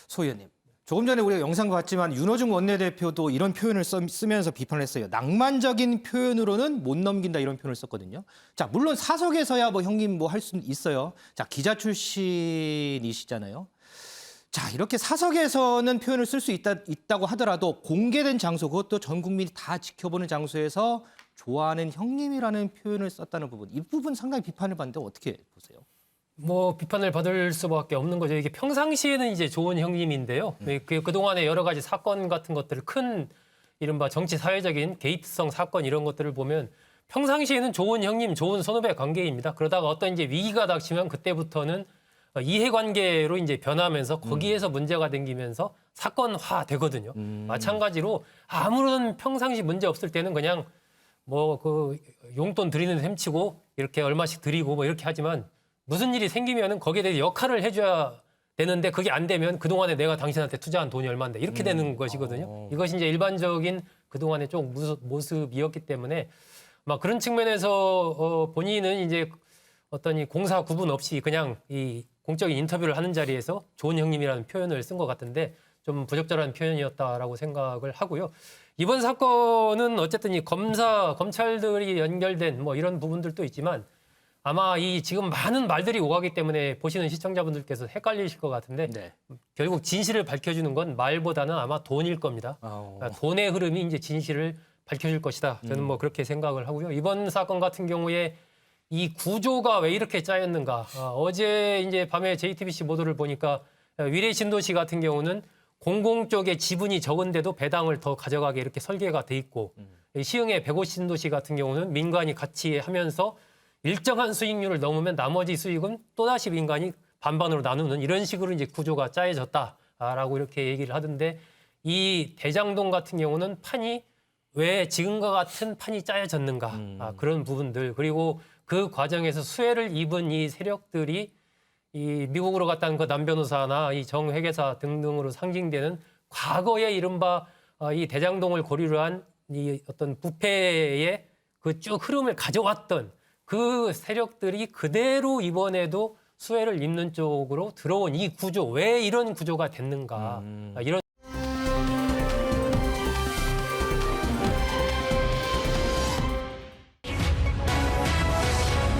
소 의원님, 조금 전에 우리가 영상 봤지만 윤호중 원내대표도 이런 표현을 쓰면서 비판을 했어요. 낭만적인 표현으로는 못 넘긴다, 이런 표현을 썼거든요. 자, 물론 사석에서야 뭐 형님 뭐 할 수는 있어요. 자, 기자 출신이시잖아요. 자, 이렇게 사석에서는 표현을 쓸 수 있다고 하더라도 공개된 장소, 그것도 전 국민이 다 지켜보는 장소에서 좋아하는 형님이라는 표현을 썼다는 부분, 이 부분 상당히 비판을 받는데 어떻게 보세요? 뭐 비판을 받을 수밖에 없는 거죠. 이게 평상시에는 이제 좋은 형님인데요. 그동안에 여러 가지 사건 같은 것들을 큰 이른바 정치 사회적인 게이트성 사건 이런 것들을 보면 평상시에는 좋은 형님, 좋은 선후배 관계입니다. 그러다가 어떤 이제 위기가 닥치면 그때부터는 이해관계로 이제 변하면서 거기에서 문제가 생기면서 사건화 되거든요. 마찬가지로 아무런 평상시 문제 없을 때는 그냥 뭐 그 용돈 드리는 셈치고 이렇게 얼마씩 드리고 뭐 이렇게 하지만 무슨 일이 생기면은 거기에 대해서 역할을 해줘야 되는데 그게 안 되면 그동안에 내가 당신한테 투자한 돈이 얼마인데 이렇게 되는 것이거든요. 이것이 이제 일반적인 그동안의 좀 모습이었기 때문에 막 그런 측면에서 본인은 이제 어떤 이 공사 구분 없이 그냥 이 공적인 인터뷰를 하는 자리에서 좋은 형님이라는 표현을 쓴 것 같은데 좀 부적절한 표현이었다라고 생각을 하고요. 이번 사건은 어쨌든 이 검찰들이 연결된 뭐 이런 부분들도 있지만 아마 이 지금 많은 말들이 오가기 때문에 보시는 시청자분들께서 헷갈리실 것 같은데 결국 진실을 밝혀주는 건 말보다는 아마 돈일 겁니다. 그러니까 돈의 흐름이 이제 진실을 밝혀줄 것이다. 저는 뭐 그렇게 생각을 하고요. 이번 사건 같은 경우에 이 구조가 왜 이렇게 짜였는가? 어제 이제 밤에 JTBC 보도를 보니까 위례신도시 같은 경우는 공공 쪽에 지분이 적은데도 배당을 더 가져가게 이렇게 설계가 돼 있고 시흥의 150신도시 같은 경우는 민간이 같이 하면서 일정한 수익률을 넘으면 나머지 수익은 또다시 민간이 반반으로 나누는 이런 식으로 이제 구조가 짜여졌다라고 이렇게 얘기를 하던데 이 대장동 같은 경우는 판이 왜 지금과 같은 판이 짜여졌는가 그런 부분들 그리고 그 과정에서 수혜를 입은 이 세력들이 이 미국으로 갔다는 그 남 변호사나 이 정 회계사 등등으로 상징되는 과거의 이른바 이 대장동을 고리로 한 이 어떤 부패의 그 쭉 흐름을 가져왔던 그 세력들이 그대로 이번에도 수혜를 입는 쪽으로 들어온 이 구조, 왜 이런 구조가 됐는가. 이런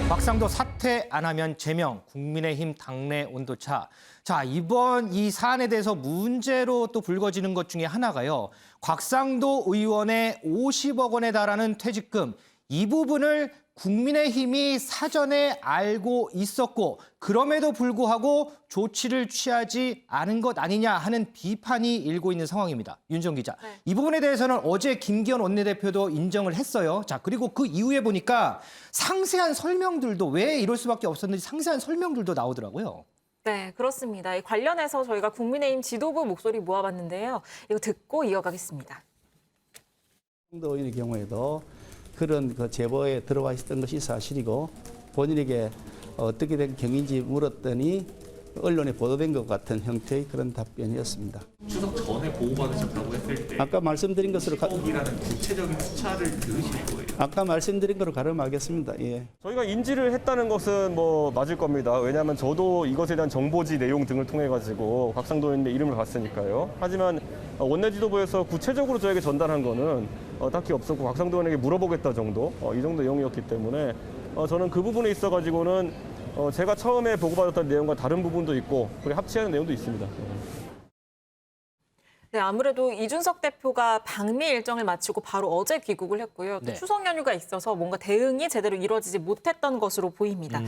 곽상도 사퇴 안 하면 제명, 국민의힘 당내 온도차. 자, 이번 이 사안에 대해서 문제로 또 불거지는 것 중에 하나가요. 곽상도 의원의 50억 원에 달하는 퇴직금, 이 부분을 국민의힘이 사전에 알고 있었고 그럼에도 불구하고 조치를 취하지 않은 것 아니냐 하는 비판이 일고 있는 상황입니다. 윤정 기자. 이 부분에 대해서는 어제 김기현 원내대표도 인정을 했어요. 자, 그리고 그 이후에 보니까 상세한 설명들도 왜 이럴 수밖에 없었는지 상세한 설명들도 나오더라고요. 네, 그렇습니다. 이 관련해서 저희가 국민의힘 지도부 목소리 모아봤는데요. 이거 듣고 이어가겠습니다. 곽상도 의원의 경우에도 그런 그 제보에 들어와 있었던 것이 사실이고 본인에게 어떻게 된 경위인지 물었더니 언론에 보도된 것 같은 형태의 그런 답변이었습니다. 추석 전에 보고받으셨다고 했을 때 아까 말씀드린 것으로 이라는 구체적인 숫자를 들으실 거예요. 아까 말씀드린 거로 가름하겠습니다. 예. 저희가 인지를 했다는 것은 뭐 맞을 겁니다. 왜냐하면 저도 이것에 대한 정보지 내용 등을 통해 가지고 곽상도 의원의 이름을 봤으니까요. 하지만 원내 지도부에서 구체적으로 저에게 전달한 거는 딱히 없었고 곽상도 의원에게 물어보겠다 정도 이 정도 내용이었기 때문에 저는 그 부분에 있어 가지고는 제가 처음에 보고받았던 내용과 다른 부분도 있고 그리고 합치하는 내용도 있습니다. 네, 아무래도 이준석 대표가 방미 일정을 마치고 바로 어제 귀국을 했고요. 또 네. 추석 연휴가 있어서 뭔가 대응이 제대로 이루어지지 못했던 것으로 보입니다.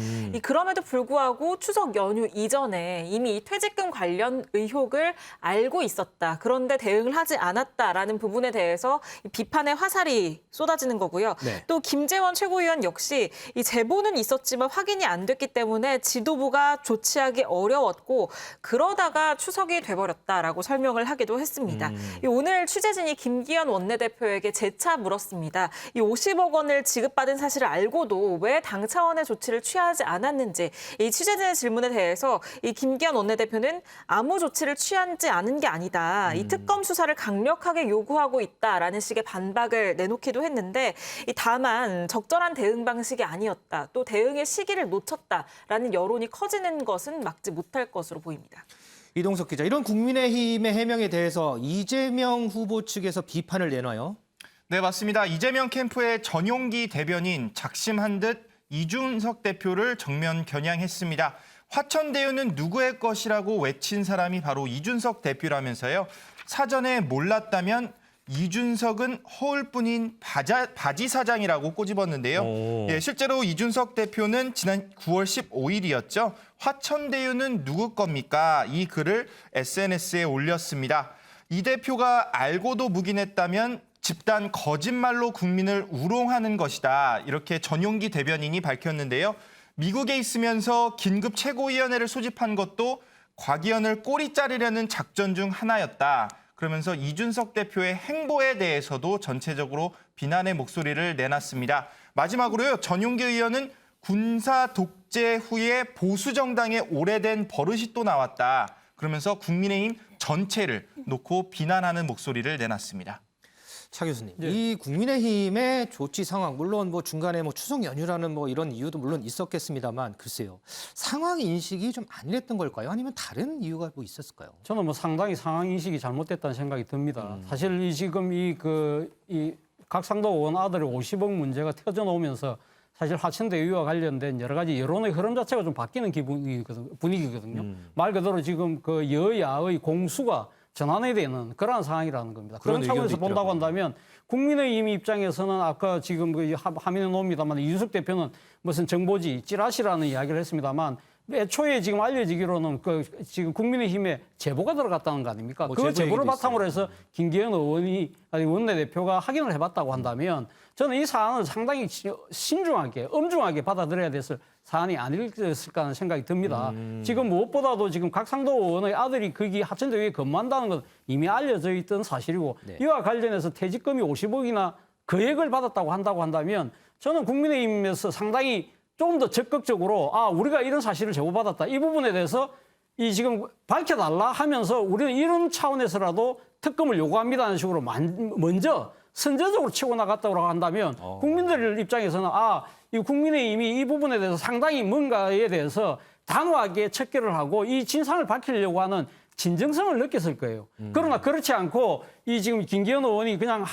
그럼에도 불구하고 추석 연휴 이전에 이미 이 퇴직금 관련 의혹을 알고 있었다. 그런데 대응을 하지 않았다라는 부분에 대해서 비판의 화살이 쏟아지는 거고요. 네. 또 김재원 최고위원 역시 이 제보는 있었지만 확인이 안 됐기 때문에 지도부가 조치하기 어려웠고 그러다가 추석이 돼버렸다라고 설명을 하기도 했습니다. 오늘 취재진이 김기현 원내대표에게 재차 물었습니다. 이 50억 원을 지급받은 사실을 알고도 왜 당 차원의 조치를 취하지 않았는지 이 취재진의 질문에 대해서 이 김기현 원내대표는 아무 조치를 취하지 않은 게 아니다. 이 특검 수사를 강력하게 요구하고 있다라는 식의 반박을 내놓기도 했는데 다만 적절한 대응 방식이 아니었다. 또 대응의 시기를 놓쳤다라는 여론이 커지는 것은 막지 못할 것으로 보입니다. 이동석 기자, 이런 국민의힘의 해명에 대해서 이재명 후보 측에서 비판을 내놔요. 네, 맞습니다. 이재명 캠프의 전용기 대변인 작심한 듯 이준석 대표를 정면 겨냥했습니다. 화천대유는 누구의 것이라고 외친 사람이 바로 이준석 대표라면서요. 사전에 몰랐다면 이준석은 허울뿐인 바지 사장이라고 꼬집었는데요. 예, 실제로 이준석 대표는 지난 9월 15일이었죠. 화천대유는 누구 겁니까? 이 글을 SNS에 올렸습니다. 이 대표가 알고도 묵인했다면 집단 거짓말로 국민을 우롱하는 것이다. 이렇게 전용기 대변인이 밝혔는데요. 미국에 있으면서 긴급 최고위원회를 소집한 것도 곽 의원을 꼬리 자르려는 작전 중 하나였다. 그러면서 이준석 대표의 행보에 대해서도 전체적으로 비난의 목소리를 내놨습니다. 마지막으로요. 전용기 의원은 군사 독재 후에 보수 정당의 오래된 버릇이 또 나왔다. 그러면서 국민의힘 전체를 놓고 비난하는 목소리를 내놨습니다. 차 교수님, 이 국민의힘의 조치 상황, 물론 뭐 중간에 뭐 추석 연휴라는 뭐 이런 이유도 물론 있었겠습니다만, 글쎄요, 상황 인식이 좀 아니랬던 걸까요? 아니면 다른 이유가 뭐 있었을까요? 저는 뭐 상당히 상황 인식이 잘못됐다는 생각이 듭니다. 사실 이 지금 이 각상도 의원 아들의 50억 문제가 터져 나오면서 사실 화천대유와 관련된 여러 가지 여론의 흐름 자체가 좀 바뀌는 분위기거든요. 말 그대로 지금 그 여야의 공수가 전환이 되는 그러한 상황이라는 겁니다. 그런 차원에서 본다고 한다면 국민의힘 입장에서는 아까 지금 그 화면에 놓습니다만 이준석 대표는 무슨 정보지 찌라시라는 이야기를 했습니다만 애초에 지금 알려지기로는 그 지금 국민의힘에 제보가 들어갔다는 거 아닙니까? 그 제보를 바탕으로 해서 김기현 의원이 아니 원내대표가 확인을 해봤다고 한다면 저는 이 사안을 상당히 신중하게 엄중하게 받아들여야 됐을 사안이 아닐까 하는 생각이 듭니다. 지금 무엇보다도 지금 각상도 의원의 아들이 거기 화천대유에 근무한다는 건 이미 알려져 있던 사실이고 이와 관련해서 퇴직금이 50억이나 거액을 받았다고 한다면 저는 국민의힘에서 상당히 좀 더 적극적으로 우리가 이런 사실을 제보받았다. 이 부분에 대해서 이 지금 밝혀달라 하면서 우리는 이런 차원에서라도 특검을 요구합니다는 식으로 먼저 선제적으로 치고 나갔다고 한다면 국민들 입장에서는 이 국민의힘이 이 부분에 대해서 상당히 뭔가에 대해서 단호하게 척결을 하고 이 진상을 밝히려고 하는 진정성을 느꼈을 거예요. 그러나 그렇지 않고 이 지금 김기현 의원이 그냥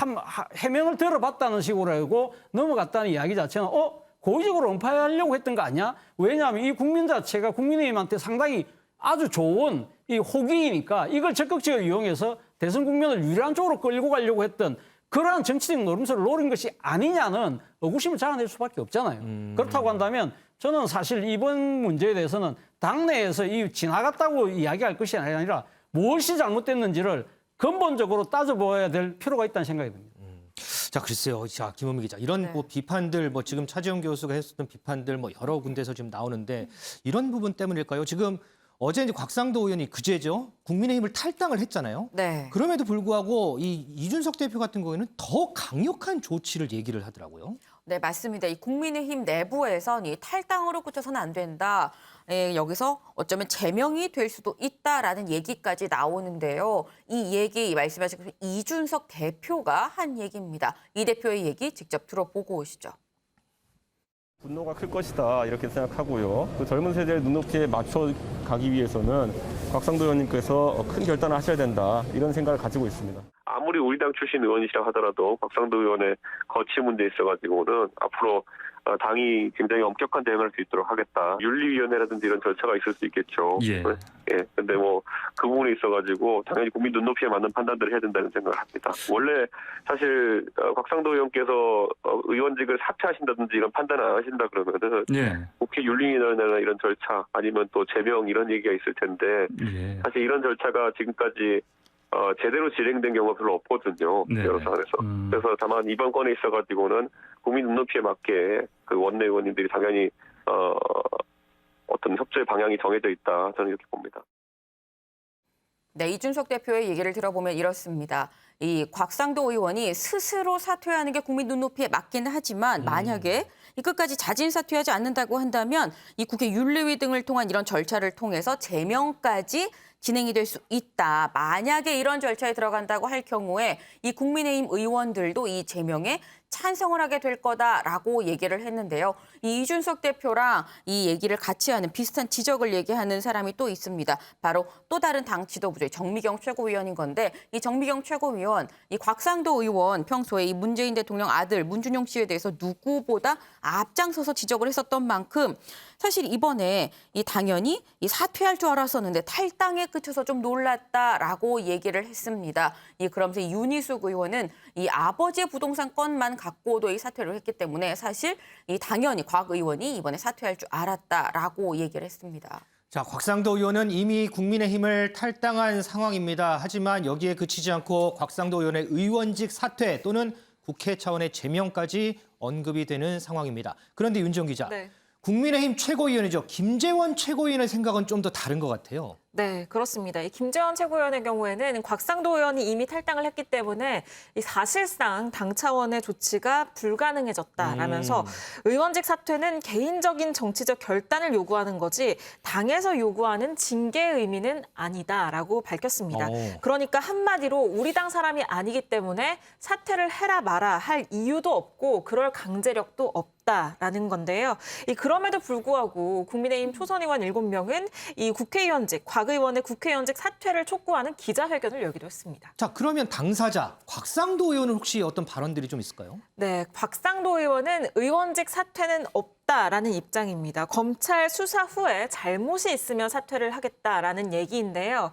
해명을 들어봤다는 식으로 하고 넘어갔다는 이야기 자체는 고의적으로 은폐하려고 했던 거 아니야? 왜냐하면 이 국민 자체가 국민의힘한테 상당히 아주 좋은 이 호기이니까 이걸 적극적으로 이용해서 대선 국면을 유리한 쪽으로 끌고 가려고 했던 그러한 정치적 노림수를 노린 것이 아니냐는 의구심을 자아낼 수밖에 없잖아요. 그렇다고 한다면 저는 사실 이번 문제에 대해서는 당내에서 이 지나갔다고 이야기할 것이 아니라 무엇이 잘못됐는지를 근본적으로 따져봐야 될 필요가 있다는 생각이 듭니다. 자, 글쎄요. 자, 김은미 기자. 이런 뭐 비판들, 뭐 지금 차지원 교수가 했었던 비판들 뭐 여러 군데서 지금 나오는데 이런 부분 때문일까요? 지금 어제 이제 곽상도 의원이 그제죠. 국민의힘을 탈당을 했잖아요. 네. 그럼에도 불구하고 이 이준석 대표 같은 경우에는 더 강력한 조치를 얘기를 하더라고요. 네, 맞습니다. 이 국민의힘 내부에선 이 탈당으로 그쳐서는 안 된다. 여기서 어쩌면 제명이 될 수도 있다라는 얘기까지 나오는데요. 이 얘기 말씀하신 이준석 대표가 한 얘기입니다. 이 대표의 얘기 직접 들어보고 오시죠. 분노가 클 것이다 이렇게 생각하고요. 그 젊은 세대의 눈높이에 맞춰 가기 위해서는 곽상도 의원님께서 큰 결단을 하셔야 된다 이런 생각을 가지고 있습니다. 아무리 우리 당 출신 의원이시라 하더라도 곽상도 의원의 거취 문제에 있어가지고는 앞으로 당이 굉장히 엄격한 대응을 할 수 있도록 하겠다. 윤리위원회라든지 이런 절차가 있을 수 있겠죠. 예. 근데 뭐 그 부분에 있어가지고 당연히 국민 눈높이에 맞는 판단들을 해야 된다는 생각을 합니다. 원래 사실 곽상도 의원께서 의원직을 사퇴하신다든지 이런 판단을 안 하신다 그러면은 국회 윤리위원회나 이런 절차 아니면 또 제명 이런 얘기가 있을 텐데 사실 이런 절차가 지금까지 제대로 진행된 경우가 별로 없거든요. 여러 사안에서. 그래서 다만 이번 건에 있어가지고는 국민 눈높이에 맞게 그 원내 의원님들이 당연히 어떤 협조의 방향이 정해져 있다. 저는 이렇게 봅니다. 네, 이준석 대표의 얘기를 들어보면 이렇습니다. 이 곽상도 의원이 스스로 사퇴하는 게 국민 눈높이에 맞기는 하지만 만약에 이 끝까지 자진 사퇴하지 않는다고 한다면 이 국회 윤리위 등을 통한 이런 절차를 통해서 제명까지 진행이 될 수 있다. 만약에 이런 절차에 들어간다고 할 경우에 이 국민의힘 의원들도 이 제명에 찬성을 하게 될 거다라고 얘기를 했는데요. 이 이준석 대표랑 이 얘기를 같이 하는 비슷한 지적을 얘기하는 사람이 또 있습니다. 바로 또 다른 당 지도부죠. 정미경 최고위원인 건데 이 정미경 최고위원, 이 곽상도 의원 평소에 이 문재인 대통령 아들 문준용 씨에 대해서 누구보다 앞장서서 지적을 했었던 만큼 사실 이번에 이 당연히 이 사퇴할 줄 알았었는데 탈당에 그쳐서 좀 놀랐다라고 얘기를 했습니다. 그러면서 윤희숙 의원은 이 아버지의 부동산 건만 갖고도 이 사퇴를 했기 때문에 사실 당연히 곽 의원이 이번에 사퇴할 줄 알았다라고 얘기를 했습니다. 자, 곽상도 의원은 이미 국민의힘을 탈당한 상황입니다. 하지만 여기에 그치지 않고 곽상도 의원의 의원직 사퇴 또는 국회 차원의 제명까지 언급이 되는 상황입니다. 그런데 윤지영 기자, 네. 국민의힘 최고위원이죠. 김재원 최고위원의 생각은 좀 더 다른 것 같아요. 네, 그렇습니다. 이 김재원 최고위원의 경우에는 곽상도 의원이 이미 탈당을 했기 때문에 이 사실상 당 차원의 조치가 불가능해졌다라면서 의원직 사퇴는 개인적인 정치적 결단을 요구하는 거지 당에서 요구하는 징계의 의미는 아니다라고 밝혔습니다. 그러니까 한마디로 우리 당 사람이 아니기 때문에 사퇴를 해라 마라 할 이유도 없고 그럴 강제력도 없다라는 건데요. 그럼에도 불구하고 국민의힘 초선 의원 7명은 이 국회의원직 곽 의원의 국회의원직 사퇴를 촉구하는 기자회견을 열기도 했습니다. 자, 그러면 당사자 곽상도 의원은 혹시 어떤 발언들이 좀 있을까요? 네, 곽상도 의원은 의원직 사퇴는 없다라는 입장입니다. 검찰 수사 후에 잘못이 있으면 사퇴를 하겠다라는 얘기인데요.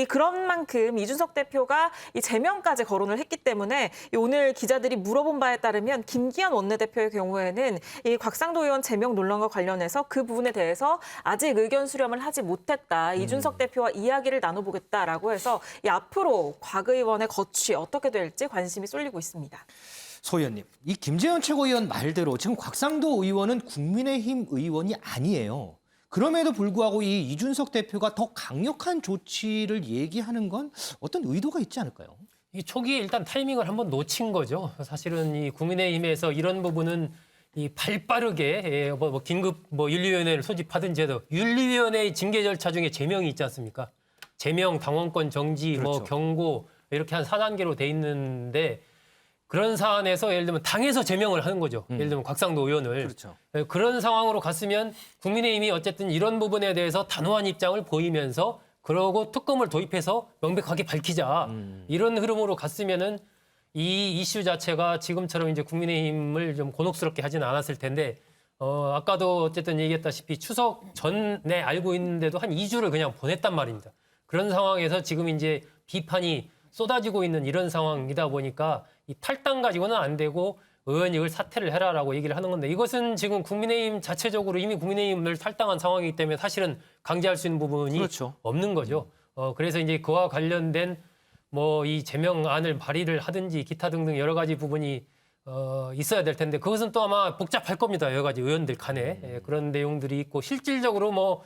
그런 만큼 이준석 대표가 이 제명까지 거론을 했기 때문에 오늘 기자들이 물어본 바에 따르면 김기현 원내대표의 경우에는 이 곽상도 의원 제명 논란과 관련해서 그 부분에 대해서 아직 의견 수렴을 하지 못했다. 이준석 대표와 이야기를 나눠보겠다라고 해서 앞으로 곽 의원의 거취 어떻게 될지 관심이 쏠리고 있습니다. 소 의원님, 이 김재원 최고위원 말대로 지금 곽상도 의원은 국민의힘 의원이 아니에요. 그럼에도 불구하고 이 이준석 대표가 더 강력한 조치를 얘기하는 건 어떤 의도가 있지 않을까요? 이 초기에 일단 타이밍을 한번 놓친 거죠. 사실은 이 국민의힘에서 이런 부분은 이 발빠르게 긴급 윤리위원회를 소집하든지 해도 윤리위원회의 징계 절차 중에 제명이 있지 않습니까? 제명, 당원권 정지, 그렇죠. 경고 이렇게 한 4단계로 돼 있는데 그런 사안에서 예를 들면 당에서 제명을 하는 거죠. 예를 들면 곽상도 의원을. 그렇죠. 그런 상황으로 갔으면 국민의힘이 어쨌든 이런 부분에 대해서 단호한 입장을 보이면서 그러고 특검을 도입해서 명백하게 밝히자. 이런 흐름으로 갔으면은 이 이슈 자체가 지금처럼 이제 국민의힘을 좀 곤혹스럽게 하지는 않았을 텐데 아까도 어쨌든 얘기했다시피 추석 전에 알고 있는데도 한 2주를 그냥 보냈단 말입니다. 그런 상황에서 지금 이제 비판이 쏟아지고 있는 이런 상황이다 보니까 이 탈당 가지고는 안 되고 의원직을 사퇴를 해라라고 얘기를 하는 건데 이것은 지금 국민의힘 자체적으로 이미 국민의힘을 탈당한 상황이기 때문에 사실은 강제할 수 있는 부분이 그렇죠. 없는 거죠. 그래서 이제 그와 관련된 이 제명안을 발의를 하든지 기타 등등 여러 가지 부분이 있어야 될 텐데 그것은 또 아마 복잡할 겁니다. 여러 가지 의원들 간에 그런 내용들이 있고 실질적으로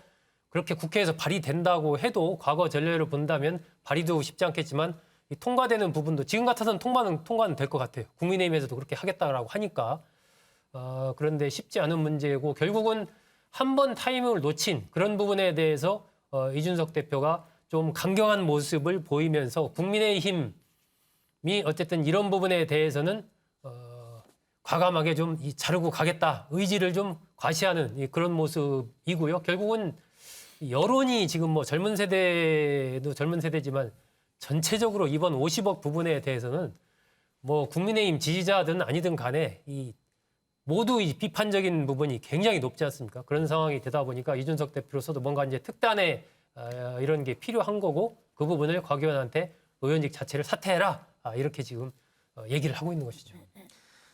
그렇게 국회에서 발의된다고 해도 과거 전례를 본다면 발의도 쉽지 않겠지만 통과되는 부분도 지금 같아서는 통과는 될 것 같아요. 국민의힘에서도 그렇게 하겠다라고 하니까. 그런데 쉽지 않은 문제고 결국은 한 번 타이밍을 놓친 그런 부분에 대해서 이준석 대표가 좀 강경한 모습을 보이면서 국민의힘이 어쨌든 이런 부분에 대해서는 과감하게 좀 자르고 가겠다. 의지를 좀 과시하는 그런 모습이고요. 결국은 여론이 지금 젊은 세대도 젊은 세대지만 전체적으로 이번 50억 부분에 대해서는 국민의힘 지지자든 아니든 간에 모두 이 비판적인 부분이 굉장히 높지 않습니까? 그런 상황이 되다 보니까 이준석 대표로서도 뭔가 이제 특단의 이런 게 필요한 거고 그 부분을 곽 의원한테 의원직 자체를 사퇴해라 이렇게 지금 얘기를 하고 있는 것이죠.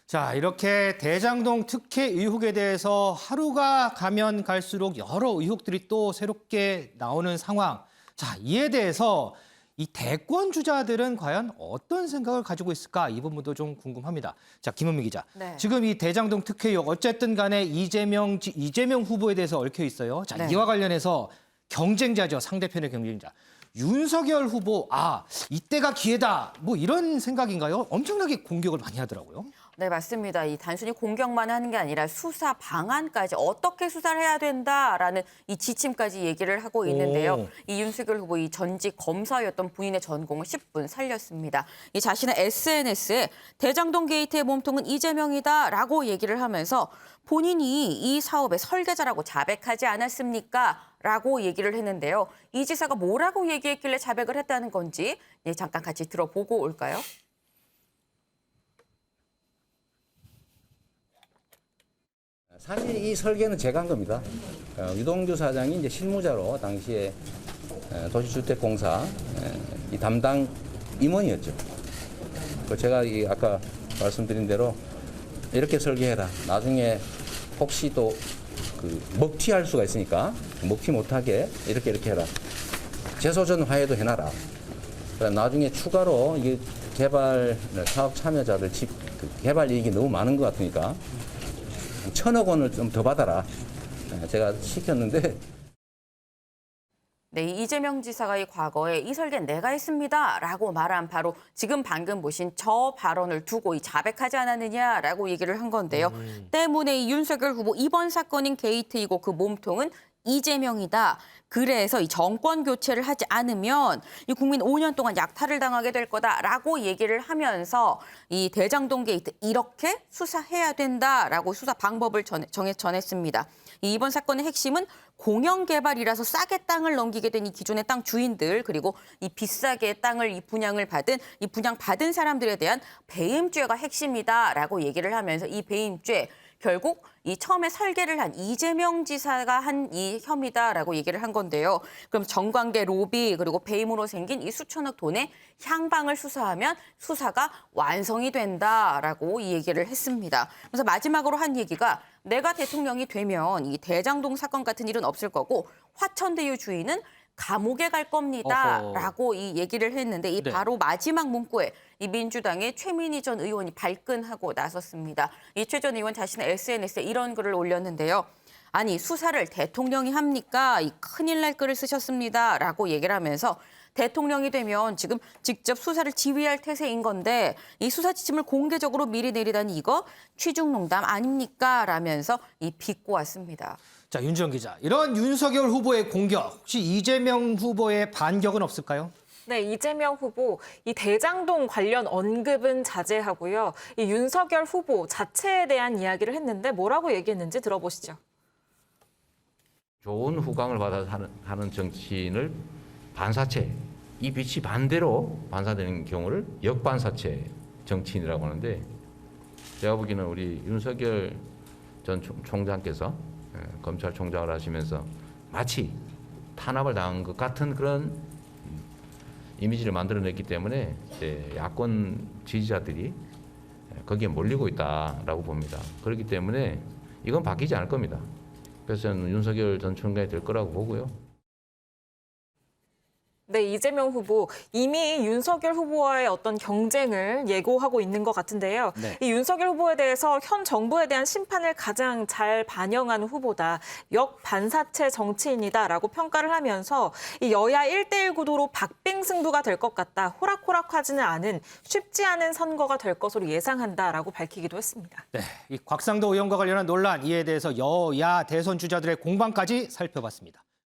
자, 이렇게 대장동 특혜 의혹에 대해서 하루가 가면 갈수록 여러 의혹들이 또 새롭게 나오는 상황. 자, 이에 대해서 이 대권 주자들은 과연 어떤 생각을 가지고 있을까? 이 부분도 좀 궁금합니다. 자, 김은미 기자. 네. 지금 이 대장동 특혜 의혹 어쨌든 간에 이재명 후보에 대해서 얽혀 있어요. 자, 네. 이와 관련해서 경쟁자죠. 상대편의 경쟁자. 윤석열 후보, 이때가 기회다. 이런 생각인가요? 엄청나게 공격을 많이 하더라고요. 네, 맞습니다. 단순히 공격만 하는 게 아니라 수사 방안까지 어떻게 수사를 해야 된다라는 이 지침까지 얘기를 하고 있는데요. 이 윤석열 후보 이 전직 검사였던 부인의 전공을 10분 살렸습니다. 이 자신의 SNS에 대장동 게이트의 몸통은 이재명이다라고 얘기를 하면서 본인이 이 사업의 설계자라고 자백하지 않았습니까? 라고 얘기를 했는데요. 이 지사가 뭐라고 얘기했길래 자백을 했다는 건지 잠깐 같이 들어보고 올까요? 사실 이 설계는 제가 한 겁니다. 유동규 사장이 이제 실무자로 당시에 도시주택공사 이 담당 임원이었죠. 제가 아까 말씀드린 대로 이렇게 설계해라. 나중에 혹시 또 먹튀할 수가 있으니까 먹튀 못하게 이렇게 해라. 재소전 화해도 해놔라. 나중에 추가로 이게 개발 사업 참여자들 개발 이익이 너무 많은 것 같으니까 1,000억 원을 좀 더 받아라. 제가 시켰는데. 네, 이재명 지사가 이 과거에 이 설계 내가 했습니다라고 말한 바로 지금 방금 보신 저 발언을 두고 이 자백하지 않았느냐라고 얘기를 한 건데요. 때문에 이 윤석열 후보 이번 사건인 게이트이고 그 몸통은 이재명이다. 그래서 이 정권 교체를 하지 않으면 이 국민 5년 동안 약탈을 당하게 될 거다라고 얘기를 하면서 이 대장동 게이트 이렇게 수사해야 된다라고 수사 방법을 전했습니다. 이번 사건의 핵심은 공영 개발이라서 싸게 땅을 넘기게 된 이 기존의 땅 주인들 그리고 이 비싸게 땅을 이 분양받은 사람들에 대한 배임죄가 핵심이다라고 얘기를 하면서 이 배임죄 결국 이 처음에 설계를 한 이재명 지사가 한 이 혐의다라고 얘기를 한 건데요. 그럼 정관계 로비 그리고 배임으로 생긴 이 수천억 돈의 향방을 수사하면 수사가 완성이 된다라고 이 얘기를 했습니다. 그래서 마지막으로 한 얘기가 내가 대통령이 되면 이 대장동 사건 같은 일은 없을 거고 화천대유 주인은 감옥에 갈 겁니다라고 이 얘기를 했는데 이 바로 마지막 문구에 이 민주당의 최민희 전 의원이 발끈하고 나섰습니다. 이 최 전 의원 자신의 SNS에 이런 글을 올렸는데요. 아니 수사를 대통령이 합니까? 이 큰일 날 글을 쓰셨습니다라고 얘기를 하면서 대통령이 되면 지금 직접 수사를 지휘할 태세인 건데 이 수사 지침을 공개적으로 미리 내리다니 이거 취중농담 아닙니까? 라면서 이 비꼬았습니다. 자, 윤지영 기자. 이런 윤석열 후보의 공격, 혹시 이재명 후보의 반격은 없을까요? 네, 이재명 후보 이 대장동 관련 언급은 자제하고요. 이 윤석열 후보 자체에 대한 이야기를 했는데 뭐라고 얘기했는지 들어보시죠. 좋은 후광을 받아서 하는 정치인을 반사체, 이 빛이 반대로 반사되는 경우를 역반사체 정치인이라고 하는데 제가 보기에는 우리 윤석열 전 총장께서 검찰총장을 하시면서 마치 탄압을 당한 것 같은 그런 이미지를 만들어냈기 때문에 이제 야권 지지자들이 거기에 몰리고 있다라고 봅니다. 그렇기 때문에 이건 바뀌지 않을 겁니다. 그래서 저는 윤석열 전 총장이 될 거라고 보고요. 네, 이재명 후보 이미 윤석열 후보와의 어떤 경쟁을 예고하고 있는 것 같은데요. 네. 이 윤석열 후보에 대해서 현 정부에 대한 심판을 가장 잘 반영한 후보다, 역반사체 정치인이다라고 평가를 하면서 이 여야 1대1 구도로 박빙승부가 될 것 같다. 호락호락하지는 않은 쉽지 않은 선거가 될 것으로 예상한다라고 밝히기도 했습니다. 네, 이 곽상도 의원과 관련한 논란 이에 대해서 여야 대선 주자들의 공방까지 살펴봤습니다.